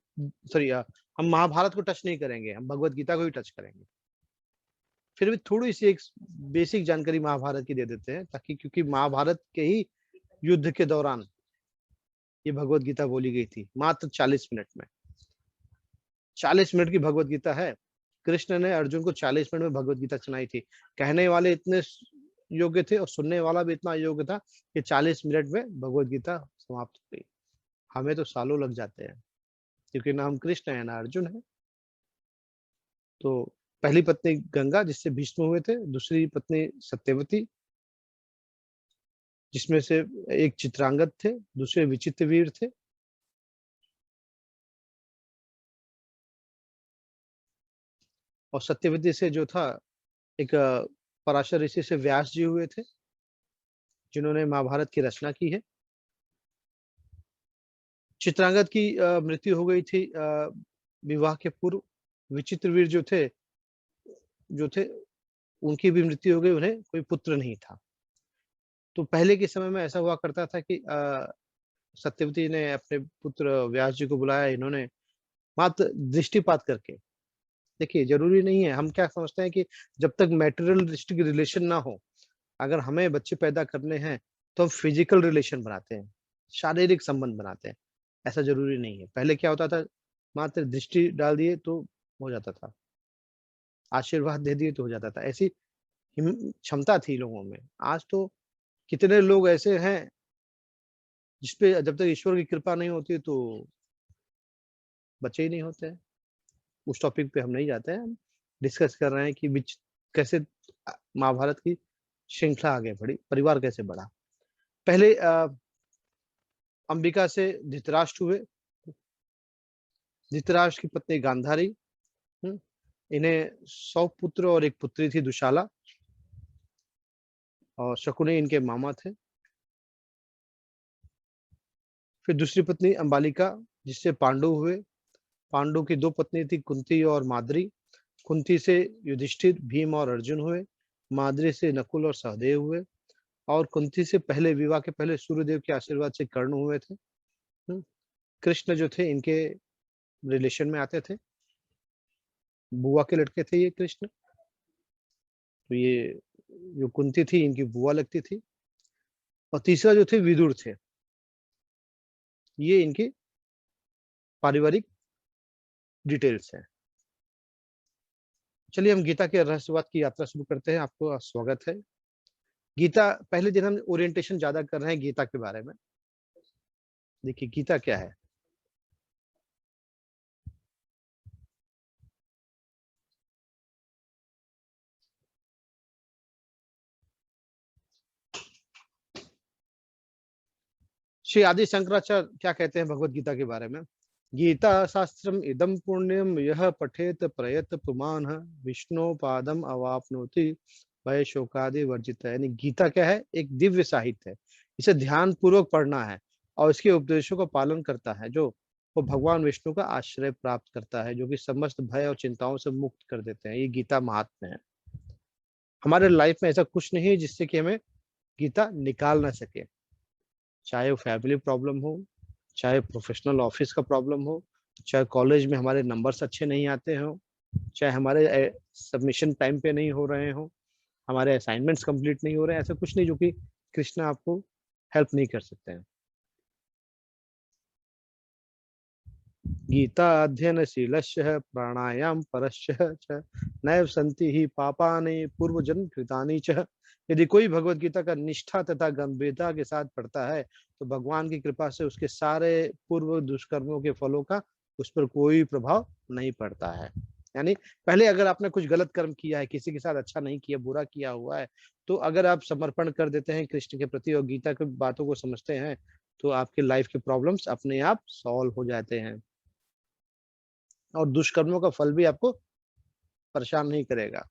सॉरी हम महाभारत को टच नहीं करेंगे, हम भगवत गीता को ही टच करेंगे। फिर भी थोड़ी सी एक बेसिक जानकारी महाभारत की दे देते हैं, ताकि, क्योंकि महाभारत के ही युद्ध के दौरान ये भगवत गीता बोली गई थी, मात्र 40 मिनट में। 40 मिनट की भगवत गीता है। कृष्ण ने अर्जुन को 40 मिनट में भगवत गीता सुनाई थी। कहने वाले इतने योग्य थे और सुनने वाला भी इतना योग्य था कि 40 मिनट में भगवत गीता समाप्त हो गई। हमें तो सालों लग जाते हैं, क्योंकि ना हम कृष्ण है ना अर्जुन है। तो पहली पत्नी गंगा, जिससे भीष्म हुए थे। दूसरी पत्नी सत्यवती, जिसमें से एक चित्रांगद थे, दूसरे विचित्र वीर थे। और सत्यवती से जो था, एक पराशर ऋषि से व्यास जी हुए थे, जिन्होंने महाभारत की रचना की है। चित्रांगद की मृत्यु हो गई थी विवाह के पूर्व। विचित्रवीर जो थे उनकी भी मृत्यु हो गई, उन्हें कोई पुत्र नहीं था। तो पहले के समय में ऐसा हुआ करता था कि सत्यवती ने अपने पुत्र व्यास जी को बुलाया, इन्होंने मात्र दृष्टिपात करके। देखिए, ज़रूरी नहीं है, हम क्या समझते हैं कि जब तक मैटेरियलिस्टिक रिलेशन ना हो, अगर हमें बच्चे पैदा करने हैं, तो हम फिज़िकल रिलेशन बनाते हैं, शारीरिक संबंध बनाते हैं। ऐसा ज़रूरी नहीं है। पहले क्या होता था, मात्र दृष्टि डाल दिए तो हो जाता था, आशीर्वाद दे दिए तो हो जाता था। ऐसी क्षमता थी लोगों में। आज तो कितने लोग ऐसे हैं, जिस पे जब तक ईश्वर की कृपा नहीं होती तो बच्चे ही नहीं होते हैं। उस टॉपिक पे हम नहीं जाते हैं, हम डिस्कस कर रहे हैं कि कैसे महाभारत की श्रृंखला आगे बढ़ी, परिवार कैसे बढ़ा। पहले अंबिका से धृतराष्ट्र हुए। धृतराष्ट्र की पत्नी गांधारी, इन्हें 100 पुत्र और एक पुत्री थी दुशाला, और शकुनी इनके मामा थे। फिर दूसरी पत्नी अंबालिका, जिससे पांडु हुए। पांडु की 2 पत्नी थी, कुंती और माद्री। कुंती से युधिष्ठिर, भीम और अर्जुन हुए। माद्री से नकुल और सहदेव हुए। और कुंती से पहले, विवाह के पहले सूर्यदेव के आशीर्वाद से कर्ण हुए थे। कृष्ण जो थे इनके रिलेशन में आते थे, बुआ के लड़के थे ये कृष्ण। तो ये जो कुंती थी इनकी बुआ लगती थी। और तीसरा जो थे विदुर थे, ये इनकी पारिवारिक डिटेल्स हैं। चलिए हम गीता के रहस्यवाद की यात्रा शुरू करते हैं। आपको स्वागत है। गीता, पहले दिन हम ओरिएंटेशन ज्यादा कर रहे हैं गीता के बारे में। देखिए गीता क्या है। श्री आदि शंकराचार्य क्या कहते हैं भगवत गीता के बारे में। गीता शास्त्रम इदम पुण्यम यह पठेत प्रयत पुमान विष्णु पादम अवापनोति भय शोकादि वर्जित। यानी गीता क्या है, एक दिव्य साहित्य है। इसे ध्यान पूर्वक पढ़ना है और इसके उपदेशों का पालन करता है, जो वो भगवान विष्णु का आश्रय प्राप्त करता है, जो कि समस्त भय और चिंताओं से मुक्त कर देते हैं। ये गीता महात्म्य है। हमारे लाइफ में ऐसा कुछ नहीं है जिससे कि हमें गीता निकाल ना सके, चाहे वो फैमिली प्रॉब्लम हो, चाहे प्रोफेशनल ऑफिस का प्रॉब्लम हो, चाहे कॉलेज में हमारे नंबर्स अच्छे नहीं आते हो, चाहे हमारे सबमिशन टाइम पे नहीं हो रहे हो, हमारे असाइनमेंट्स कंप्लीट नहीं हो रहे हैं। ऐसा कुछ नहीं जो कि कृष्ण आपको हेल्प नहीं कर सकते हैं। गीता अध्ययनशीलस्य प्राणायाम परस्य च नैव सन्ति ही पापानि पूर्वजन्म कृतानि च। यदि कोई भगवत गीता का निष्ठा तथा गंभीरता के साथ पढ़ता है, तो भगवान की कृपा से उसके सारे पूर्व दुष्कर्मों के फलों का उस पर कोई प्रभाव नहीं पड़ता है। यानी पहले अगर आपने कुछ गलत कर्म किया है, किसी के साथ अच्छा नहीं किया, बुरा किया हुआ है, तो अगर आप समर्पण कर देते हैं कृष्ण के प्रति और गीता की बातों को समझते हैं, तो आपके लाइफ के प्रॉब्लम्स अपने आप सॉल्व हो जाते हैं और दुष्कर्मों का फल भी आपको परेशान नहीं करेगा।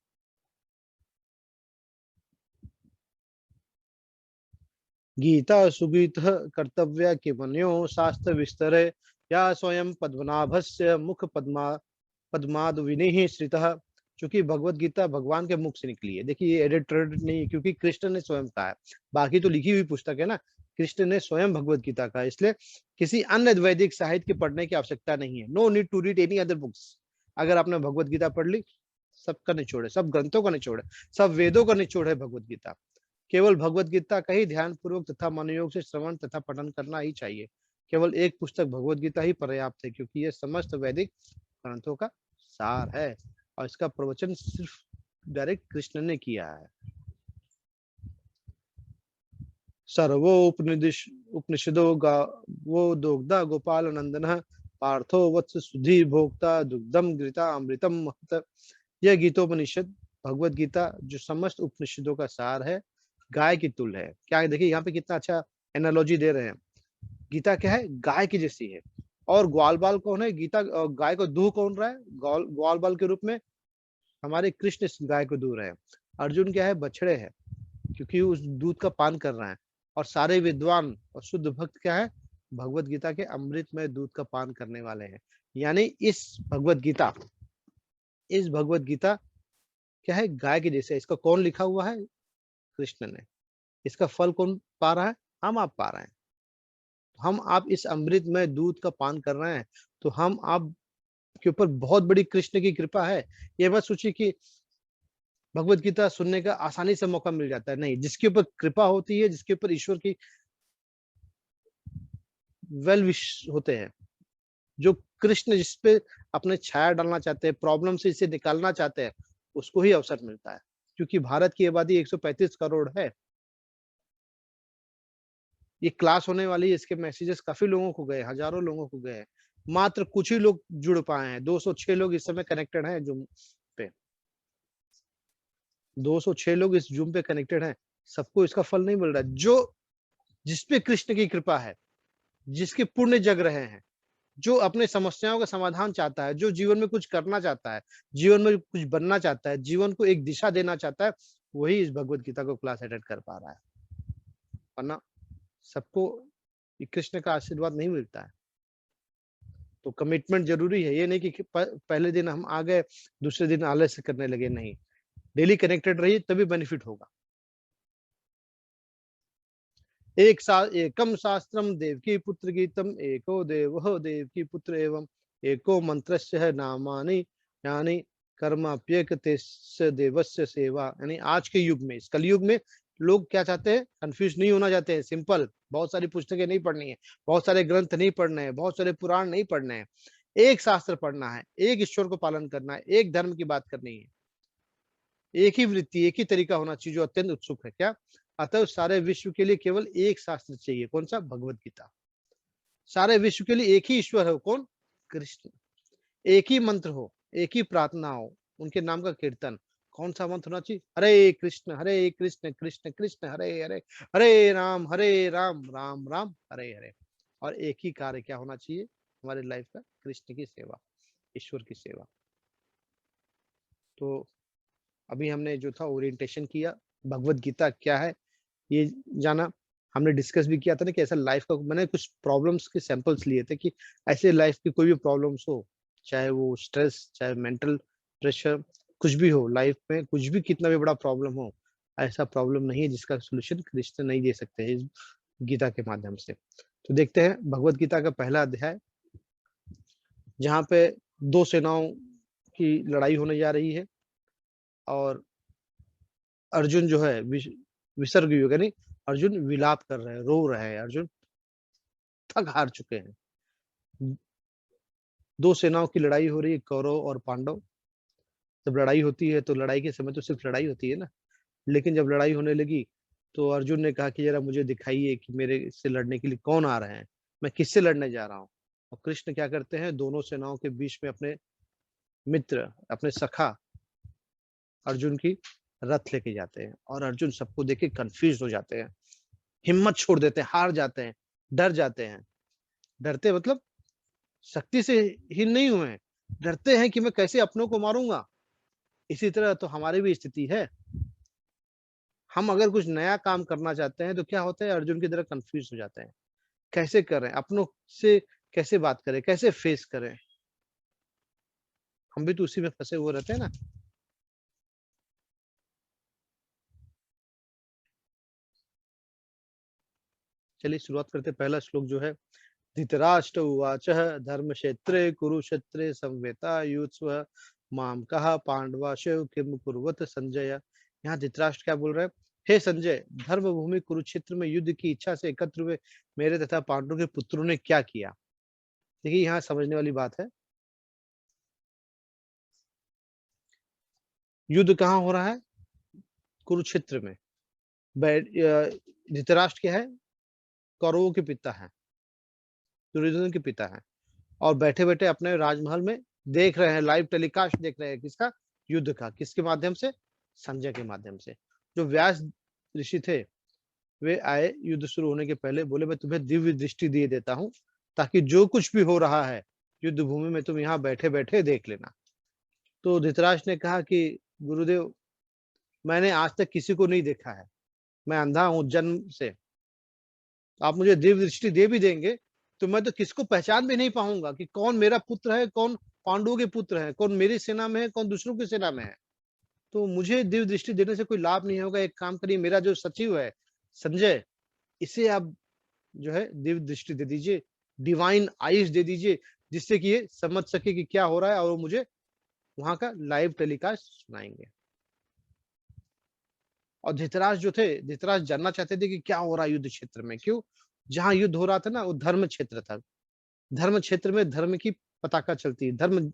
गीता सुगीत कर्तव्य के मन्यो शास्त्र विस्तरे या स्वयं पद्मनाभस्य मुख पद्माद विनिहि श्रितः। चूंकि भगवत गीता भगवान के मुख से निकली है। देखिए ये एडिटेड नहीं है, क्योंकि कृष्ण ने स्वयं कहा है। बाकी तो लिखी हुई पुस्तक है ना, कृष्ण ने स्वयं भगवत गीता कहा, इसलिए किसी अन्य वैदिक साहित्य के पढ़ने की आवश्यकता नहीं है। No need to read any other books. अगर आपने भगवत गीता पढ़ ली, सबका निचोड़ है, सब ग्रंथों का निचोड़ है, सब वेदों का निचोड़ है भगवत गीता। केवल भगवत गीता का ही ध्यान पूर्वक तथा मनोयोग से श्रवण तथा पठन करना ही चाहिए। केवल एक पुस्तक भगवत गीता ही पर्याप्त है, क्योंकि यह समस्त वैदिक ग्रंथों का सार है और इसका प्रवचन सिर्फ डायरेक्ट कृष्ण ने किया है। सर्वो उपनिषदो वो दोग्धा गोपाल नंदन पार्थो वत्स सुधी भोक्ता दुग्धम घृता अमृतम महत। यह गीतोपनिषद भगवत गीता जो समस्त उपनिषदों का सार है, गाय की तुल्य है। क्या है, देखिए यहाँ पे कितना अच्छा एनालॉजी दे रहे हैं। गीता क्या है, गाय की जैसी है। और ग्वाल बाल कौन है, गीता गाय को दूह कौन रहा है, ग्वाल बाल के रूप में हमारे कृष्ण गाय को दूह रहे हैं। अर्जुन क्या है, बछड़े है, क्योंकि उस दूध का पान कर रहा है। और सारे विद्वान और शुद्ध भक्त क्या है, भगवत गीता के अमृतमय दूध का पान करने वाले हैं। यानी इस भगवत गीता क्या है, गाय के जैसे। इसका कौन लिखा हुआ है, कृष्ण ने। इसका फल कौन पा रहा है, हम आप पा रहे हैं। हम आप इस अमृतमय दूध का पान कर रहे हैं, तो हम आप के ऊपर बहुत बड़ी कृष्ण की कृपा है। ये मत सोचिए कि भगवत गीता सुनने का आसानी से मौका मिल जाता है, नहीं। जिसके ऊपर कृपा होती है, जिसके ऊपर ईश्वर की वेल विश होते हैं, जो कृष्ण जिस पे अपने छाया डालना चाहते हैं, प्रॉब्लम से इसे निकालना चाहते हैं, उसको ही अवसर मिलता है। क्योंकि भारत की आबादी 135 करोड़ है। ये क्लास होने वाली है, इसके मैसेजेस काफी लोगों को गए, हजारों लोगों को गए। मात्र कुछ ही लोग जुड़ पाए हैं। 206 लोग इस समय कनेक्टेड हैं जूम पे। 206 लोग इस जूम पे कनेक्टेड हैं। सबको इसका फल नहीं मिल रहा है। जो जिसपे कृष्ण की कृपा है, जिसके पुण्य जग रहे हैं, जो अपने समस्याओं का समाधान चाहता है, जो जीवन में कुछ करना चाहता है, जीवन में कुछ बनना चाहता है, जीवन को एक दिशा देना चाहता है, वही इस भगवत गीता को क्लास अटेंड कर पा रहा है। वरना सबको कृष्ण का आशीर्वाद नहीं मिलता है। तो कमिटमेंट जरूरी है। ये नहीं कि पहले दिन हम आ गए, दूसरे दिन आलस्य करने लगे, नहीं। डेली कनेक्टेड रहिए, तभी बेनिफिट होगा। एकम शास्त्रम देवकी पुत्र गीतम, एको देवो देवकी पुत्र एवं, एको मंत्रस्य है नामानि यानी कर्माप्येकते देवस्य सेवा। यानी आज के युग में, इस कलयुग में लोग क्या चाहते हैं, कंफ्यूज नहीं होना चाहते हैं। सिंपल, बहुत सारी पुस्तकें नहीं पढ़नी है, बहुत सारे ग्रंथ नहीं पढ़ने हैं, बहुत सारे पुराण नहीं पढ़ने हैं। एक शास्त्र पढ़ना है, एक ईश्वर को पालन करना है, एक धर्म की बात करनी है, एक ही वृत्ति, एक ही तरीका होना चाहिए, जो अत्यंत उत्सुक है। क्या अतः सारे विश्व के लिए केवल एक शास्त्र चाहिए, कौन सा, भगवत गीता। सारे विश्व के लिए एक ही ईश्वर हो, कौन, कृष्ण। एक ही मंत्र हो, एक ही प्रार्थना हो, उनके नाम का कीर्तन। कौन सा मंत्र होना चाहिए, हरे कृष्ण कृष्ण कृष्ण हरे हरे, हरे राम राम राम हरे हरे। और एक ही कार्य क्या होना चाहिए हमारे लाइफ का, कृष्ण की सेवा, ईश्वर की सेवा। तो अभी हमने जो था ओरिएंटेशन किया, भगवत गीता क्या है ये जाना। हमने डिस्कस भी किया था ना कि ऐसा लाइफ का, मैंने कुछ प्रॉब्लम्स के सैंपल्स लिए थे कि ऐसे लाइफ की कोई भी प्रॉब्लम्स हो, चाहे वो स्ट्रेस, चाहे मेंटल प्रेशर, कुछ भी हो लाइफ में, कुछ भी कितना भी बड़ा प्रॉब्लम हो, ऐसा प्रॉब्लम नहीं है जिसका सोल्यूशन कृष्ण नहीं दे सकते हैं इस गीता के माध्यम से। तो देखते हैं भगवत गीता का पहला अध्याय, जहाँ पे दो सेनाओं की लड़ाई होने जा रही है। और अर्जुन जो है विसर्ग युग, यानी अर्जुन विलाप कर रहे हैं, रो रहे हैं। अर्जुन थक हार चुके हैं। दो सेनाओं की लड़ाई हो रही है, कौरव और पांडव। जब लड़ाई होती है तो लड़ाई के समय तो सिर्फ लड़ाई होती है ना, लेकिन जब लड़ाई होने लगी तो अर्जुन ने कहा कि जरा मुझे दिखाइए कि मेरे से लड़ने के लिए कौन आ रहे हैं, मैं किससे लड़ने जा रहा हूँ। और कृष्ण क्या करते हैं, दोनों सेनाओं के बीच में अपने मित्र, अपने सखा अर्जुन की रथ लेके जाते हैं। और अर्जुन सबको देख के कंफ्यूज हो जाते हैं, हिम्मत छोड़ देते हैं, हार जाते हैं, डर जाते हैं। डरते मतलब शक्ति से ही नहीं हुए, डरते हैं कि मैं कैसे अपनों को मारूंगा। इसी तरह तो हमारी भी स्थिति है। हम अगर कुछ नया काम करना चाहते हैं तो क्या होता है, अर्जुन की तरह कंफ्यूज हो जाते हैं, कैसे करें, अपनों से कैसे बात करें, कैसे फेस करें। हम भी तो उसी में फंसे हुए रहते हैं ना। चलिए शुरुआत करते। पहला श्लोक जो है, धृतराष्ट्र उवाच धर्म क्षेत्रे कुरुक्षेत्रे संवेता युत्स्व माम कहा पांडवाशय किम कुर्वत संजय। यहाँ धृतराष्ट्र क्या बोल रहे हैं, हे संजय, धर्म भूमि कुरुक्षेत्र में युद्ध की इच्छा से एकत्र हुए मेरे तथा पांडवों के पुत्रों ने क्या किया। देखिए यहाँ समझने वाली बात है, युद्ध कहाँ हो रहा है, कुरुक्षेत्र में। धृतराष्ट्र क्या है, कौरवों के पिता है, दुर्योधन के पिता है। और बैठे बैठे अपने राजमहल में देख रहे हैं, लाइव टेलीकास्ट देख रहे हैं, किसका, युद्ध का। किसके माध्यम से, संजय के माध्यम से। जो व्यास ऋषि थे, वे आए युद्ध शुरू होने के पहले, बोले मैं तुम्हें दिव्य दृष्टि दिए देता हूं, ताकि जो कुछ भी हो रहा है युद्ध भूमि में तुम यहाँ बैठे बैठे देख लेना। तो धृतराष्ट्र ने कहा कि गुरुदेव, मैंने आज तक किसी को नहीं देखा है, मैं अंधा हूं जन्म से, आप मुझे दिव्य दृष्टि दे भी देंगे तो मैं तो किसको पहचान भी नहीं पाऊंगा कि कौन मेरा पुत्र है, कौन पांडवों के पुत्र है, कौन मेरी सेना में है, कौन दूसरों की सेना में है। तो मुझे दिव्य दृष्टि देने से कोई लाभ नहीं होगा। एक काम करिए, मेरा जो सचिव है संजय, इसे आप जो है दिव्य दृष्टि दे दीजिए, डिवाइन आईज दे दीजिए, जिससे कि ये समझ सके कि क्या हो रहा है और वो मुझे वहां का लाइव टेलीकास्ट सुनाएंगे। और धृतराष्ट्र जो थे, धृतराष्ट्र जानना चाहते थे कि क्या हो रहा है युद्ध क्षेत्र में। क्यों? जहां युद्ध हो रहा था ना, वो धर्म क्षेत्र था। धर्म क्षेत्र में धर्म की पताका चलती है, धर्म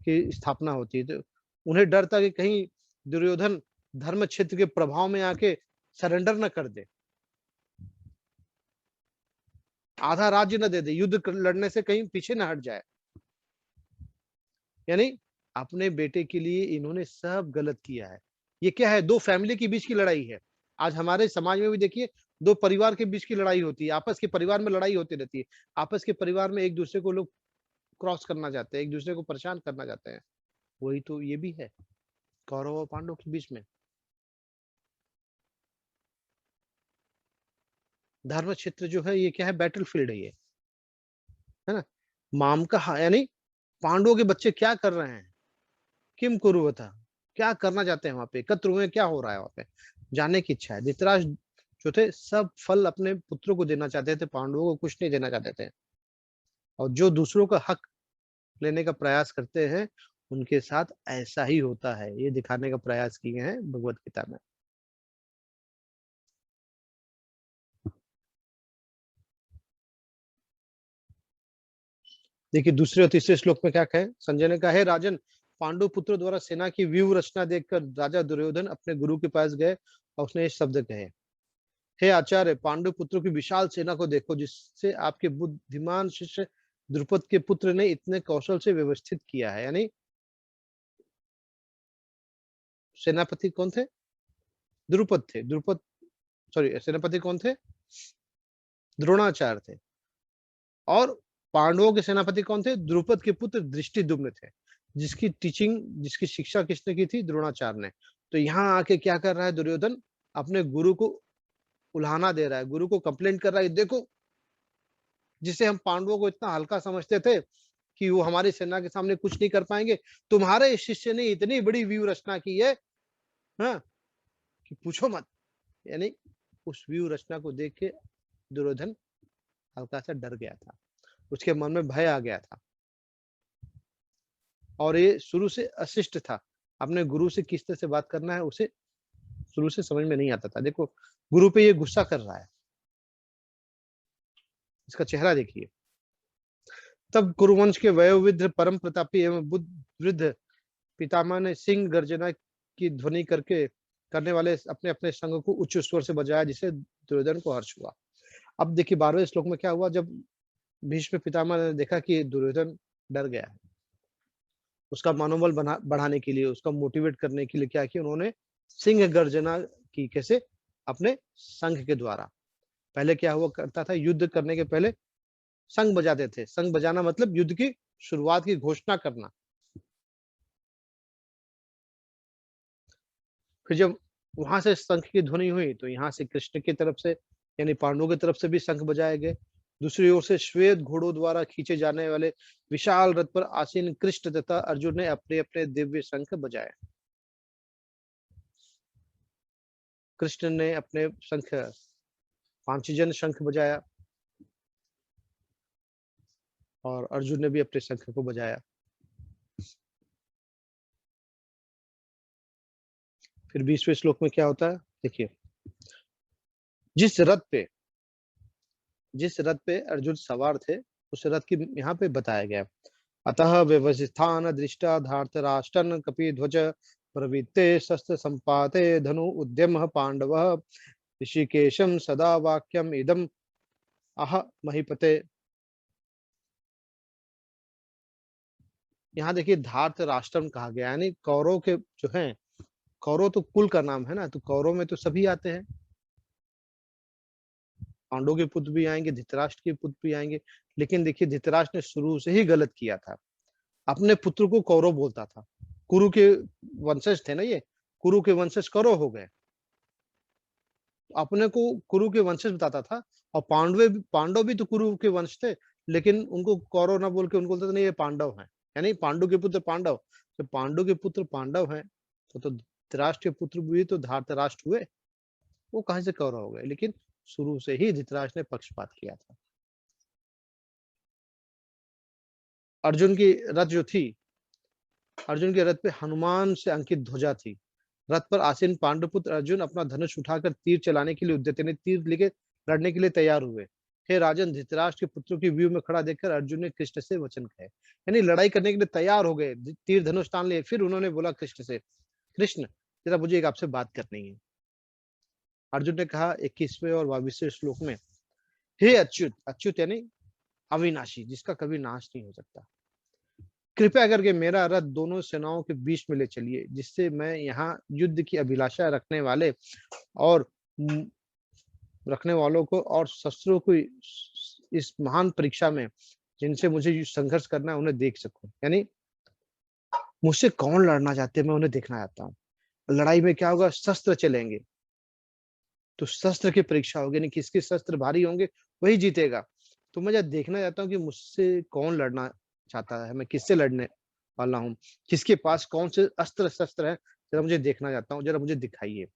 की स्थापना होती है। तो उन्हें डर था कि कहीं दुर्योधन धर्म क्षेत्र के प्रभाव में आके सरेंडर न कर दे, आधा राज्य न दे दे, युद्ध लड़ने से कहीं पीछे न हट जाए। यानी अपने बेटे के लिए इन्होंने सब गलत किया है। ये क्या है? दो फैमिली के बीच की लड़ाई है। आज हमारे समाज में भी देखिए, दो परिवार के बीच की लड़ाई होती है, आपस के परिवार में लड़ाई होती रहती है। आपस के परिवार में एक दूसरे को लोग क्रॉस करना चाहते हैं, एक दूसरे को परेशान करना चाहते हैं। वही तो ये भी है कौरव और पांडव के बीच में। धर्म क्षेत्र जो है ये क्या है? बैटल फील्ड है ये, है ना? माम का यानी पांडवों के बच्चे क्या कर रहे हैं, किम कुरुवता, क्या करना चाहते हैं वहां पे, एकत्र हुए, क्या हो रहा है वहां पे, जानने की इच्छा है। धृतराष्ट्र जो थे सब फल अपने पुत्रों को देना चाहते थे, पांडवों को कुछ नहीं देना चाहते थे। और जो दूसरों का हक लेने का प्रयास करते हैं उनके साथ ऐसा ही होता है, ये दिखाने का प्रयास किए हैं भगवत गीता में। देखिए दूसरे और तीसरे श्लोक में क्या कहे, संजय ने कहा, है राजन, पांडु पुत्र द्वारा सेना की व्यूह रचना देखकर राजा दुर्योधन अपने गुरु के पास गए और उसने ये शब्द कहे, हे आचार्य, पांडु पुत्रों की विशाल सेना को देखो, जिससे आपके बुद्धिमान शिष्य द्रुपद के पुत्र ने इतने कौशल से व्यवस्थित किया है। यानी सेनापति कौन थे? द्रुपद थे। द्रुपद, सॉरी, सेनापति कौन थे? द्रोणाचार्य थे। और पांडवों के सेनापति कौन थे? द्रुपद के पुत्र दृष्टिद्युम्न थे, जिसकी टीचिंग, जिसकी शिक्षा किसने की थी? द्रोणाचार्य ने। तो यहाँ आके क्या कर रहा है दुर्योधन? अपने गुरु को उल्हाना दे रहा है, गुरु को कंप्लेंट कर रहा है, देखो, जिसे हम पांडवों को इतना हल्का समझते थे कि वो हमारी सेना के सामने कुछ नहीं कर पाएंगे, तुम्हारे शिष्य ने इतनी बड़ी व्यू रचना की है, हाँ, कि पूछो मत। यानी उस व्यू रचना को देख के दुर्योधन हल्का सा डर गया था, उसके मन में भय आ गया था। और ये शुरू से अशिष्ट था, अपने गुरु से किस तरह से बात करना है उसे शुरू से समझ में नहीं आता था। देखो गुरु पे ये गुस्सा कर रहा है, इसका चेहरा देखिए। तब कुरुवंश के वयोवृद्ध परम प्रतापी एवं बुद्ध वृद्ध पितामह ने सिंह गर्जना की ध्वनि करके करने वाले अपने अपने संग को उच्च स्वर से बजाया, जिसे दुर्योधन को हर्ष हुआ। अब देखिए 12वें श्लोक में क्या हुआ, जब भीष्म पितामह ने देखा कि दुर्योधन डर गया है, उसका मनोबल बढ़ाने के लिए, उसका मोटिवेट करने के लिए क्या किया उन्होंने? सिंह गर्जना की। कैसे? अपने संघ के द्वारा। पहले क्या हुआ करता था, युद्ध करने के पहले संघ बजाते थे। संघ बजाना मतलब युद्ध की शुरुआत की घोषणा करना। फिर जब वहां से शंख की ध्वनि हुई तो यहाँ से कृष्ण की तरफ से यानी पांडवों की तरफ से भी शंख बजाए गए। दूसरी ओर से श्वेत घोड़ों द्वारा खींचे जाने वाले विशाल रथ पर आसीन कृष्ण तथा अर्जुन ने अपने अपने दिव्य शंख बजाए। कृष्ण ने अपने शंख, पांचजन शंख बजाया और अर्जुन ने भी अपने शंख को बजाया। फिर 20वें श्लोक में क्या होता है देखिए, जिस रथ पे जिस रथ पे अर्जुन सवार थे उस रथ की यहाँ पे बताया गया, अतः व्यवस्थान दृष्टा धार्तराष्ट्रन कपिध्वज प्रवृत्ते शस्त्र संपाते धनु उद्यम पांडव ऋषिकेशम सदा वाक्यम इदम अह महीपते। यहाँ देखिए धार्त राष्ट्रम कहा गया, यानी कौरव के जो हैं, कौरव तो कुल का नाम है ना, तो कौरव में तो सभी आते हैं, पांडव के पुत्र भी आएंगे, धृतराष्ट्र के पुत्र भी आएंगे। लेकिन देखिए धृतराष्ट्र ने शुरू से ही गलत किया था, अपने पुत्र को कौरव बोलता था। कुरु के वंशज थे ना ये, कुरु के वंशज कौरव हो गए। अपने को कुरु के वंशज बताता था, और पांडव भी तो कुरु के वंश थे, लेकिन उनको कौरव ना बोल के उनको बोलते थे नहीं ये पांडव हैं, यानी पांडु के पुत्र पांडव। तो पांडु के पुत्र पांडव हैं, तो धृतराष्ट्र के पुत्र भी तो धार्तराष्ट्र हुए, वो कहां से कौरव हो गए? लेकिन शुरू से ही धृतराष्ट्र ने पक्षपात किया था। अर्जुन की रथ जो थी, अर्जुन के रथ पे हनुमान से अंकित ध्वजा थी। रथ पर आसीन पांडुपुत्र अर्जुन अपना धनुष उठाकर तीर चलाने के लिए उद्यत, यानी तीर लेके लड़ने के लिए तैयार हुए। हे राजन, धृतराष्ट्र के पुत्रों की व्यू में खड़ा देखकर अर्जुन ने कृष्ण से वचन कहे, यानी लड़ाई करने के लिए तैयार हो गए, तीर धनुष तान लिए। फिर उन्होंने बोला कृष्ण से, कृष्ण जरा मुझे एक आपसे बात करनी है। अर्जुन ने कहा 21वें और 22वें श्लोक में, हे अच्युत, अच्युत यानी अविनाशी, जिसका कभी नाश नहीं हो सकता, कृपया करके मेरा रथ दोनों सेनाओं के बीच में ले चलिए, जिससे मैं यहाँ युद्ध की अभिलाषा रखने वाले और रखने वालों को और शस्त्रों को इस महान परीक्षा में जिनसे मुझे संघर्ष करना है उन्हें देख सकूं। यानी मुझसे कौन लड़ना चाहते हैं मैं उन्हें देखना चाहता हूँ। लड़ाई में क्या होगा, शस्त्र चलेंगे, तो शस्त्र की परीक्षा होगी, यानी किसके शस्त्र भारी होंगे वही जीतेगा। तो मैं जब देखना चाहता हूँ कि मुझसे कौन लड़ना चाहता है, मैं किससे लड़ने वाला हूँ, किसके पास कौन से अस्त्र शस्त्र है, जरा मुझे देखना चाहता हूँ, जरा मुझे दिखाइए।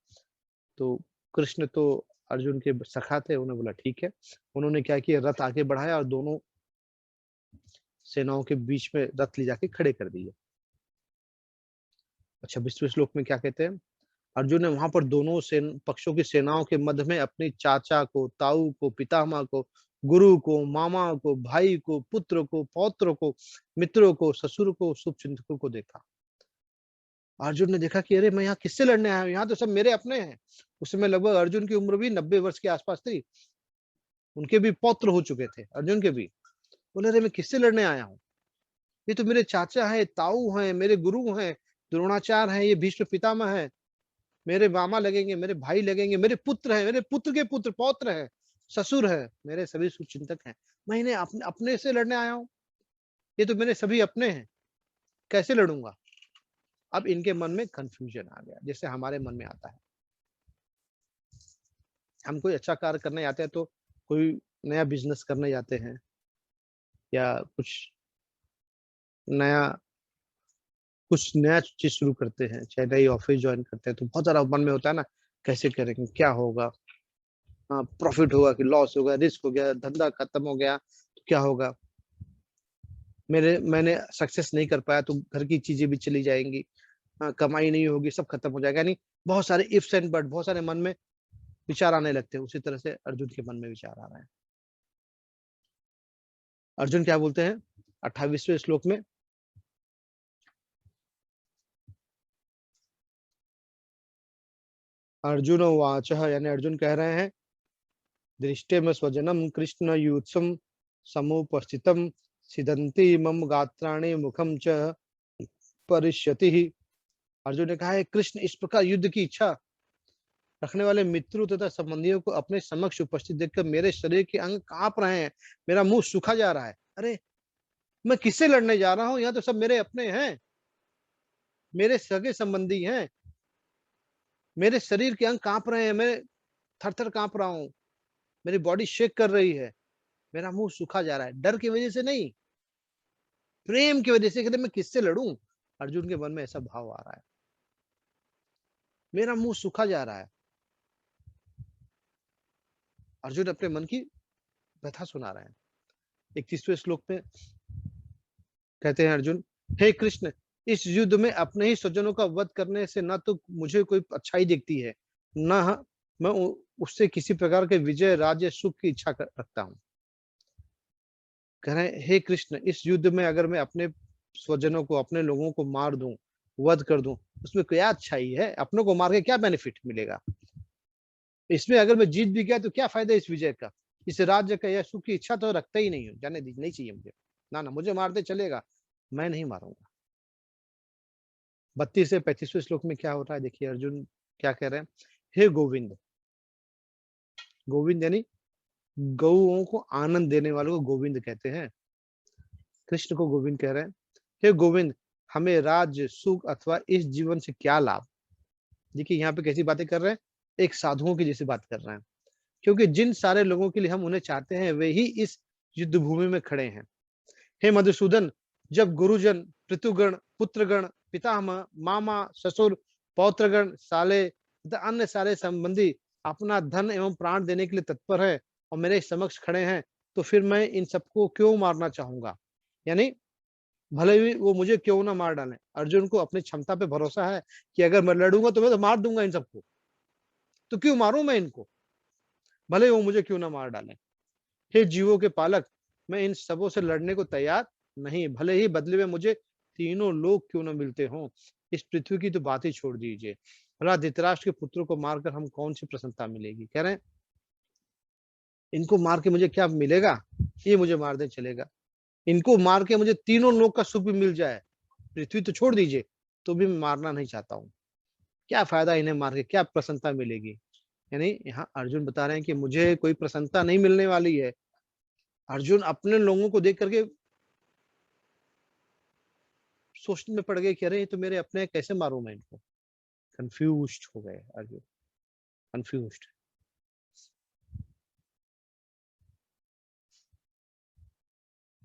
तो कृष्ण तो अर्जुन के सखा थे, उन्होंने बोला ठीक है। उन्होंने क्या किया, रथ आगे बढ़ाया और दोनों सेनाओं के बीच में रथ ले जाके खड़े कर दिए। अच्छा, 20वें श्लोक में क्या कहते हैं, अर्जुन ने वहां पर दोनों पक्षों की सेनाओं के मध्य में अपने चाचा को, ताऊ को, पितामह को, गुरु को, मामा को, भाई को, पुत्र को, पौत्र को, मित्रों को, ससुर को, शुभचिंतकों को देखा। अर्जुन ने देखा कि अरे मैं यहाँ किससे लड़ने आया हूँ, यहाँ तो सब मेरे अपने हैं। उस समय लगभग अर्जुन की उम्र भी 90 वर्ष के आसपास थी, उनके भी पौत्र हो चुके थे अर्जुन के भी। बोले अरे मैं किससे लड़ने आया हूँ, ये तो मेरे चाचा है, ताऊ हैं, मेरे गुरु हैं, द्रोणाचार्य हैं, ये भीष्म पितामह है, मेरे मामा लगेंगे, मेरे भाई लगेंगे, मेरे पुत्र हैं, मेरे पुत्र के पुत्र पौत्र हैं, ससुर है, मेरे सभी शुभचिंतक हैं। मैं इन्हें अपने से लड़ने आया हूँ, ये तो मेरे सभी अपने हैं, कैसे लड़ूंगा। अब इनके मन में कंफ्यूजन आ गया, जैसे हमारे मन में आता है। हम कोई अच्छा कार्य करने जाते हैं, तो कोई नया बिजनेस करने जाते हैं या नया कुछ नया चीज शुरू करते हैं, चाहे नई ऑफिस ज्वाइन करते हैं, तो बहुत सारा मन में होता है ना, कैसे करेंगे, क्या होगा, हाँ प्रॉफिट होगा कि लॉस होगा, रिस्क हो गया, धंधा खत्म हो गया तो क्या होगा, मैंने सक्सेस नहीं कर पाया तो घर की चीजें भी चली जाएंगी, हाँ कमाई नहीं होगी, सब खत्म हो जाएगा। यानी बहुत सारे इफ्स एंड बट, बहुत सारे मन में विचार आने लगते हैं। उसी तरह से अर्जुन के मन में विचार आ रहा है। अर्जुन क्या बोलते हैं 28वें श्लोक में, अर्जुन वाच, यानी अर्जुन कह रहे हैं, दृष्टे में स्वजनम कृष्ण युत्सम समुपस्थितम सिदंती मम गात्राणि मुखम च परिष्यति। अर्जुन ने कहा है कृष्ण इस प्रकार युद्ध की इच्छा रखने वाले मित्रों तथा संबंधियों को अपने समक्ष उपस्थित देखकर मेरे शरीर के अंग कांप रहे हैं, मेरा मुंह सूखा जा रहा है। अरे मैं किससे लड़ने जा रहा हूँ, यहाँ तो सब मेरे अपने हैं, मेरे सगे संबंधी हैं, मेरे शरीर के अंग कांप रहे हैं, मैं थर थर कांप रहा हूँ, मेरी बॉडी शेक कर रही है, मेरा मुंह सूखा जा रहा है, डर की वजह से नहीं, प्रेम की वजह से। कहते मैं किससे लड़ूं, अर्जुन के मन में ऐसा भाव आ रहा है, मेरा मुंह सूखा जा रहा है। अर्जुन अपने मन की व्यथा सुना रहे हैं। 31वें श्लोक में कहते हैं अर्जुन, हे कृष्ण, इस युद्ध में अपने ही स्वजनों का वध करने से न तो मुझे कोई अच्छाई दिखती है, न मैं उससे किसी प्रकार के विजय, राज्य, सुख की इच्छा रखता हूँ। कह रहे हैं हे कृष्ण, इस युद्ध में अगर मैं अपने स्वजनों को, अपने लोगों को मार दूं, वध कर दूं, उसमें क्या अच्छाई है, अपनों को मार के क्या बेनिफिट मिलेगा, इसमें अगर मैं जीत भी गया तो क्या फायदा इस विजय का, इस राज्य का या सुख की इच्छा तो रखता ही नहीं हूँ, जाने नहीं चाहिए मुझे, ना ना मुझे मारते चलेगा, मैं नहीं मारूंगा। 32 से 35वें श्लोक में क्या हो रहा है देखिए, अर्जुन क्या कह रहे हैं, हे गोविंद, गोविंद यानी गौओं को आनंद देने वालों को गोविंद कहते हैं, कृष्ण को गोविंद कह रहे हैं। हे गोविंद, हमें राज्य, सुख अथवा इस जीवन से क्या लाभ। देखिए यहाँ पे कैसी बातें कर रहे हैं, एक साधुओं की जैसी बात कर रहे हैं, क्योंकि जिन सारे लोगों के लिए हम उन्हें चाहते हैं वे ही इस युद्ध भूमि में खड़े हैं। हे मधुसूदन, जब गुरुजन, पितृगण, पुत्रगण, पितामह, मामा, ससुर, पौत्रगण, साले तथा अन्य सारे संबंधी अपना धन एवं प्राण देने के लिए तत्पर है और मेरे समक्ष खड़े हैं, तो फिर मैं इन सबको क्यों मारना चाहूंगा? यानी भले ही वो मुझे क्यों ना मार डालें। अर्जुन को अपनी क्षमता पे भरोसा है कि अगर मैं लड़ूंगा तो मैं तो मार दूंगा इन सबको, तो क्यों मारूं मैं इनको, भले ही वो मुझे क्यों ना मार डालें। हे जीवों के पालक, मैं इन सबों से लड़ने को तैयार नहीं, भले ही बदले में मुझे तीनों लोग क्यों न मिलते हों। इस पृथ्वी की तो बात ही छोड़ दीजिए, भला धृतराष्ट्र के पुत्रों को मारकर हम कौन सी प्रसन्नता मिलेगी? कह रहे हैं इनको मार के मुझे क्या मिलेगा, ये मुझे मार दे चलेगा। इनको मार के मुझे तीनों लोग का सुख भी मिल जाए, पृथ्वी तो छोड़ दीजिए, तो भी मैं मारना नहीं चाहता हूँ। क्या फायदा इन्हें मार के, क्या प्रसन्नता मिलेगी? यानी यहाँ अर्जुन बता रहे हैं कि मुझे कोई प्रसन्नता नहीं मिलने वाली है। अर्जुन अपने लोगों को देख करके सोचने में पड़ गए कि अरे ये तो मेरे अपने हैं, कैसे मारूं मैं इनको? कंफ्यूज्ड हो गए अर्जुन, कंफ्यूज्ड।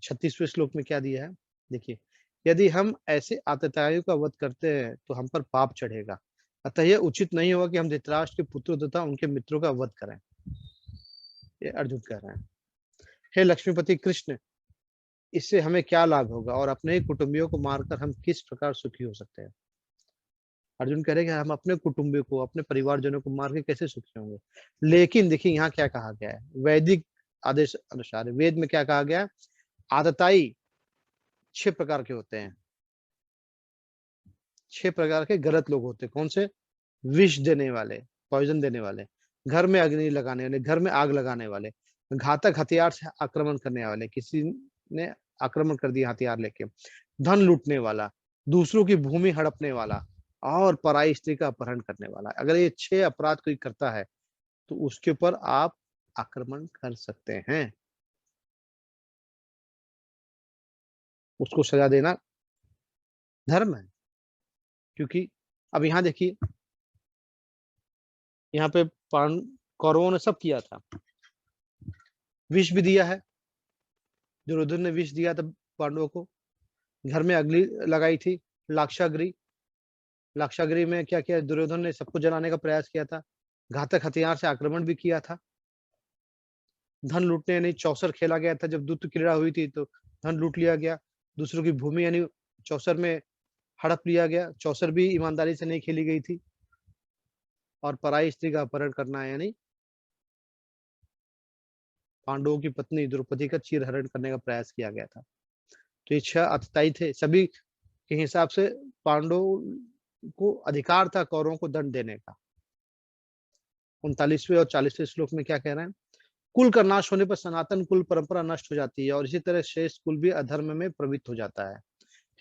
36वें श्लोक में क्या दिया है देखिए, यदि हम ऐसे आतताइयों का वध करते हैं तो हम पर पाप चढ़ेगा, अतः यह उचित नहीं होगा कि हम धृतराष्ट्र के पुत्रों तथा उनके मित्रों का वध करें, ये अर्जुन कह रहे हैं। हे लक्ष्मीपति कृष्ण, इससे हमें क्या लाभ होगा और अपने ही कुटुंबियों को मारकर हम किस प्रकार सुखी हो सकते हैं? अर्जुन कह रहे हैं कि हम अपने कुटुंबियों को, अपने परिवारजनों को मार के कैसे सुखी होंगे? लेकिन देखिए यहाँ क्या कहा गया है, वैदिक आदेश अनुसार वेद में क्या कहा गया है? आतताई 6 प्रकार के होते हैं, 6 प्रकार के गलत लोग होते हैं। कौन से? विष देने वाले, पॉइजन देने वाले, घर में अग्नि लगाने वाले, घर में आग लगाने वाले, घातक हथियार से आक्रमण करने वाले, किसी ने आक्रमण कर दिया हथियार लेके, धन लूटने वाला, दूसरों की भूमि हड़पने वाला और पराई स्त्री का अपहरण करने वाला। अगर ये 6 अपराध कोई करता है तो उसके ऊपर आप आक्रमण कर सकते हैं, उसको सजा देना धर्म है। क्योंकि अब यहाँ देखिए, यहाँ पे कौरवों ने सब किया था, विष भी दिया है, दुर्योधन ने विष दिया था पांडवों को, घर में अग्नि लगाई थी, लाक्षागृह, लाक्षागृह में क्या किया दुर्योधन ने, सबको जलाने का प्रयास किया था, घातक हथियार से आक्रमण भी किया था, धन लूटने यानी चौसर खेला गया था, जब दुष्ट क्रीड़ा हुई थी तो धन लूट लिया गया, दूसरों की भूमि यानी चौसर में हड़प लिया गया, चौसर भी ईमानदारी से नहीं खेली गई थी, और पराई स्त्री का अपहरण करना यानी पांडवों की पत्नी द्रौपदी का चीरहरण करने का प्रयास किया गया था। तो ये 6 अतिताई थे, सभी के हिसाब से पांडवों को अधिकार था कौरवों को दंड देने का। 39वें और 40वें श्लोक में क्या कह रहे हैं? कुल का नाश होने पर सनातन कुल परंपरा नष्ट हो जाती है और इसी तरह शेष कुल भी अधर्म में प्रवृत्त हो जाता है।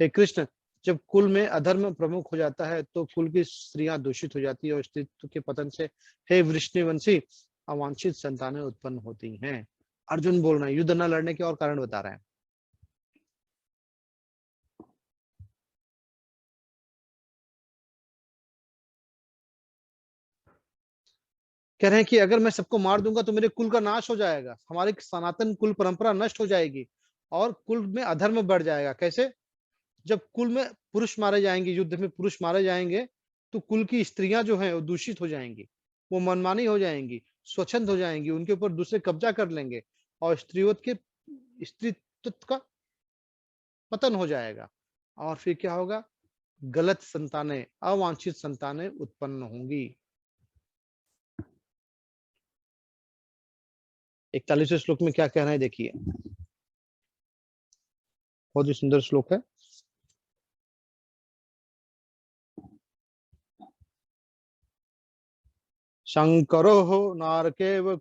हे कृष्ण, जब कुल में अधर्म प्रमुख हो जाता है तो कुल की स्त्रियां दूषित हो जाती है और स्त्रीत्व के पतन से हे वृष्णिवंशी अवांछित संतानें उत्पन्न होती हैं। अर्जुन बोल रहे हैं, युद्ध न लड़ने के और कारण बता रहे हैं। कह रहे हैं कि अगर मैं सबको मार दूंगा तो मेरे कुल का नाश हो जाएगा, हमारी सनातन कुल परंपरा नष्ट हो जाएगी और कुल में अधर्म बढ़ जाएगा। कैसे? जब कुल में पुरुष मारे जाएंगे, युद्ध में पुरुष मारे जाएंगे, तो कुल की स्त्रियां जो हैं वो दूषित हो जाएंगी, वो मनमानी हो जाएंगी, स्वच्छंद हो जाएंगी, उनके ऊपर दूसरे कब्जा कर लेंगे और स्त्रीत्व का पतन हो जाएगा। और फिर क्या होगा? गलत संतानें, अवांछित संतानें उत्पन्न होंगी। 41वें श्लोक में क्या कह रहे हैं देखिए, बहुत ही सुंदर श्लोक है। शंकरो नारकेव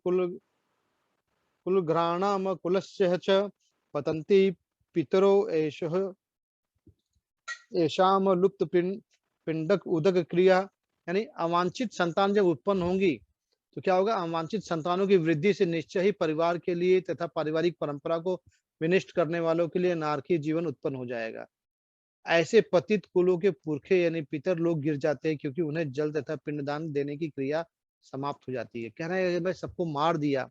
कुलघ्राणाम कुलस्य च पतन्ति पितरो एषः एषाम लुप्त पिंडक उदक क्रिया। यानी अवांछित संतान जब उत्पन्न होंगी तो क्या होगा? अवांछित संतानों की वृद्धि से निश्चय ही परिवार के लिए तथा पारिवारिक परंपरा को विनिष्ट करने वालों के लिए नारकीय जीवन उत्पन्न हो जाएगा। ऐसे पतित कुलों के पुरखे यानी पितर लोग गिर जाते हैं क्योंकि उन्हें जल तथा पिंडदान देने की क्रिया समाप्त हो जाती है। कह रहे हैं भाई सबको मार दिया,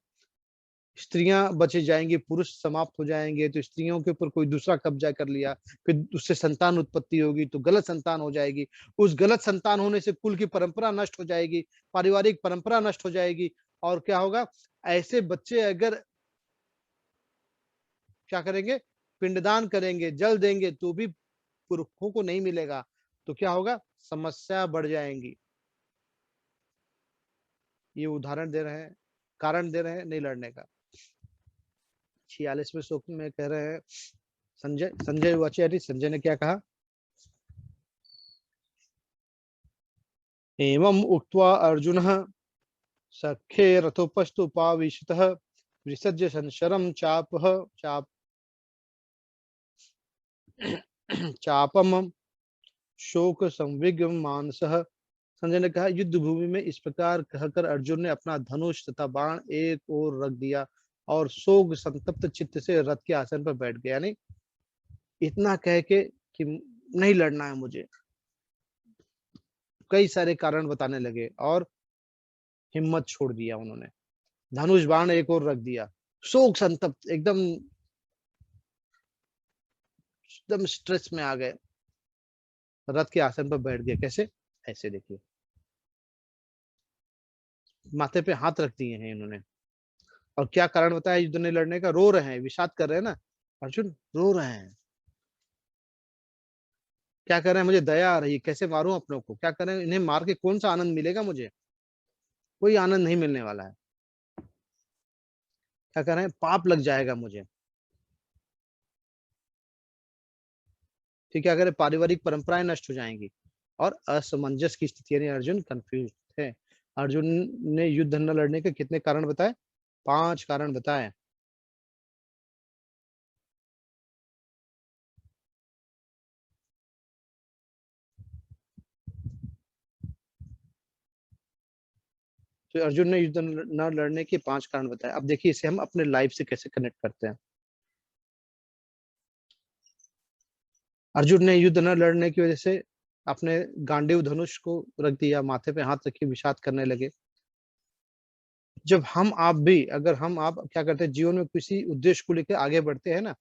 स्त्रियाँ बची जाएँगी, पुरुष समाप्त हो जाएँगे, तो स्त्रियों के ऊपर कोई दूसरा कब्ज़ा कर लिया, फिर उससे संतान उत्पत्ति होगी तो गलत संतान हो जाएगी। उस गलत संतान होने से कुल की परंपरा नष्ट हो जाएगी, पारिवारिक परंपरा नष्ट हो जाएगी और क्या होगा, ऐसे बच्चे अगर क्या करेंगे, पिंडदान करेंगे, जल देंगे तो भी पुरखों को नहीं मिलेगा, तो क्या होगा, समस्या बढ़ जाएँगी। ये उदाहरण दे रहे हैं, कारण दे रहे हैं नहीं लड़ने का। 46वें श्लोक में कह रहे हैं संजय संजय उवाच यानी संजय ने क्या कहा? एवम् उक्त्वा अर्जुनः सख्ये रथोपस्थुपाविशतः विसृज्य संशरं चापम शोक संविग्न मानसः। संजय ने कहा युद्ध भूमि में इस प्रकार कहकर अर्जुन ने अपना धनुष तथा बाण एक ओर रख दिया और शोक संतप्त चित्त से रथ के आसन पर बैठ गया। यानी इतना कह के कि नहीं लड़ना है मुझे, कई सारे कारण बताने लगे और हिम्मत छोड़ दिया उन्होंने, धनुष बाण एक ओर रख दिया, शोक संतप्त एकदम एकदम स्ट्रेस में आ गए, रथ के आसन पर बैठ गए। कैसे? ऐसे देखिए, माथे पे हाथ रख दिए हैं इन्होंने। और क्या कारण बताया युद्ध नहीं लड़ने का? रो रहे हैं, विषाद कर रहे हैं ना, अर्जुन रो रहे हैं। क्या कर रहे हैं, मुझे दया आ रही है, कैसे मारूं अपनों को, क्या करें, इन्हें मार के कौन सा आनंद मिलेगा मुझे? कोई आनंद नहीं मिलने वाला है। क्या कर रहे हैं, पाप लग जाएगा मुझे। फिर क्या करें, पारिवारिक परंपराएं नष्ट हो जाएंगी और असमंजस की स्थिति, यानी अर्जुन कंफ्यूज है। अर्जुन ने युद्ध न लड़ने के कितने कारण बताए? 5 कारण बताए। तो अर्जुन ने युद्ध न लड़ने के 5 कारण बताए। अब देखिए इसे हम अपने लाइफ से कैसे कनेक्ट करते हैं। अर्जुन ने युद्ध न लड़ने की वजह से अपने गांडीव धनुष को रख दिया, माथे पे हाथ रखे विषाद करने लगे। जब हम आप भी, अगर हम आप क्या करते हैं, जीवन में किसी उद्देश्य को लेकर आगे बढ़ते हैं ना,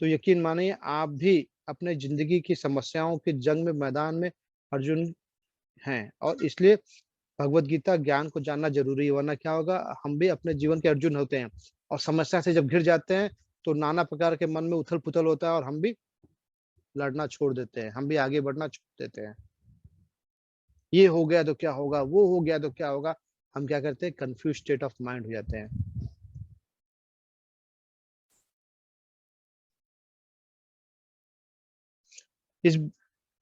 तो यकीन मानिए आप भी अपने जिंदगी की समस्याओं के जंग में, मैदान में अर्जुन हैं। और इसलिए भगवत गीता ज्ञान को जानना जरूरी है, वरना क्या होगा, हम भी अपने जीवन के अर्जुन होते हैं और समस्या से जब घिर जाते हैं तो नाना प्रकार के मन में उथल पुथल होता है और हम भी लड़ना छोड़ देते हैं, हम भी आगे बढ़ना छोड़ देते हैं। ये हो गया तो क्या होगा, वो हो गया तो क्या होगा, हम क्या करते हैं, कंफ्यूज स्टेट ऑफ माइंड हो जाते हैं। इस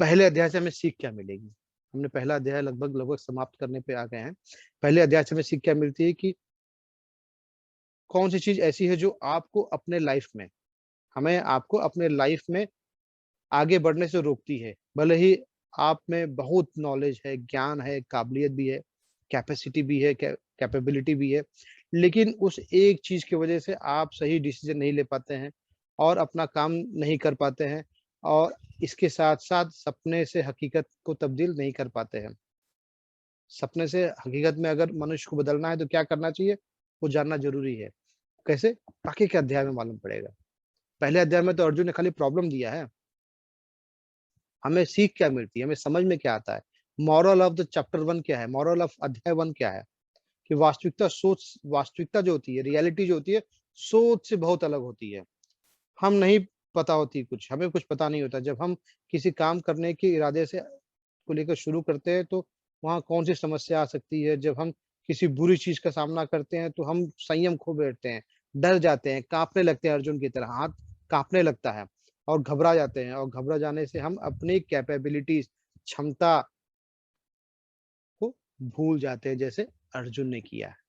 पहले अध्याय से हमें सीख क्या मिलेगी? हमने पहला अध्याय लगभग लगभग समाप्त करने पे आ गए हैं। पहले अध्याय से हमें सीख क्या मिलती है कि कौन सी चीज ऐसी है जो आपको अपने लाइफ में, हमें आपको अपने लाइफ में आगे बढ़ने से रोकती है। भले ही आप में बहुत नॉलेज है, ज्ञान है, काबिलियत भी है, कैपेसिटी भी है, कैपेबिलिटी भी है, लेकिन उस एक चीज की वजह से आप सही डिसीजन नहीं ले पाते हैं और अपना काम नहीं कर पाते हैं और इसके साथ साथ सपने से हकीकत को तब्दील नहीं कर पाते हैं। सपने से हकीकत में अगर मनुष्य को बदलना है तो क्या करना चाहिए, वो जानना जरूरी है। कैसे? बाकी के अध्याय में मालूम पड़ेगा। पहले अध्याय में तो अर्जुन ने खाली प्रॉब्लम दिया है, हमें सीख क्या मिलती है, हमें समझ में क्या आता है। मॉरल ऑफ द चैप्टर 1 क्या है, मॉरल ऑफ अध्याय 1 क्या है, कि वास्तविकता जो होती है, रियलिटी जो होती है, सोच से बहुत अलग होती है। हम नहीं पता होती कुछ, हमें कुछ पता नहीं होता। जब हम किसी काम करने के इरादे से को लेकर शुरू करते हैं तो वहाँ कौन सी समस्या आ सकती है। जब हम किसी बुरी चीज का सामना करते हैं तो हम संयम खो बैठते हैं, डर जाते हैं, कांपने लगते हैं, अर्जुन की तरह हाथ कांपने लगता है और घबरा जाते हैं। और घबरा जाने से हम अपनी कैपेबिलिटीज, क्षमता को भूल जाते हैं, जैसे अर्जुन ने किया है।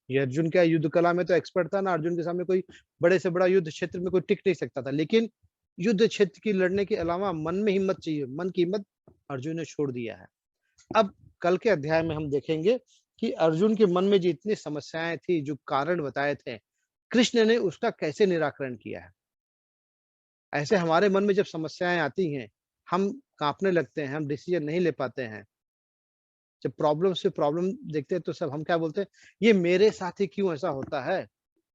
ये अर्जुन क्या युद्ध कला में तो एक्सपर्ट था ना, अर्जुन के सामने कोई बड़े से बड़ा युद्ध क्षेत्र में कोई टिक नहीं सकता था, लेकिन युद्ध क्षेत्र की लड़ने के अलावा मन में हिम्मत चाहिए, मन की हिम्मत अर्जुन ने छोड़ दिया है। अब कल के अध्याय में हम देखेंगे कि अर्जुन के मन में जितनी समस्याएं थी, जो कारण बताए थे, कृष्ण ने उसका कैसे निराकरण किया है। ऐसे हमारे मन में जब समस्याएं आती हैं, हम कांपने लगते हैं, हम डिसीजन नहीं ले पाते हैं, जब प्रॉब्लम से प्रॉब्लम देखते हैं तो सब हम क्या बोलते हैं, ये मेरे साथ ही क्यों ऐसा होता है?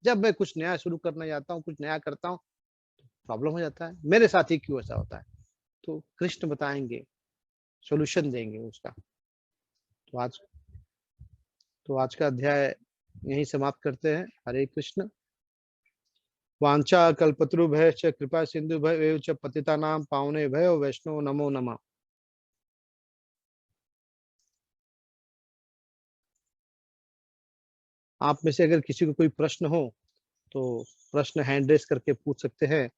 जब मैं कुछ नया शुरू करने जाता हूँ, कुछ नया करता हूँ, प्रॉब्लम हो जाता है, मेरे साथ ही क्यों ऐसा होता है? तो कृष्ण बताएँगे, सॉल्यूशन देंगे उसका। तो आज का अध्याय यहीं समाप्त करते हैं। हरे कृष्ण। वाञ्छा कल्पतरुभ्यश्च कृपा सिन्धुभ्येव च पतितानां पावनेभ्यो वैष्णव नमो नमः। आप में से अगर किसी को कोई प्रश्न हो, तो प्रश्न हैंड रेज़ करके पूछ सकते हैं।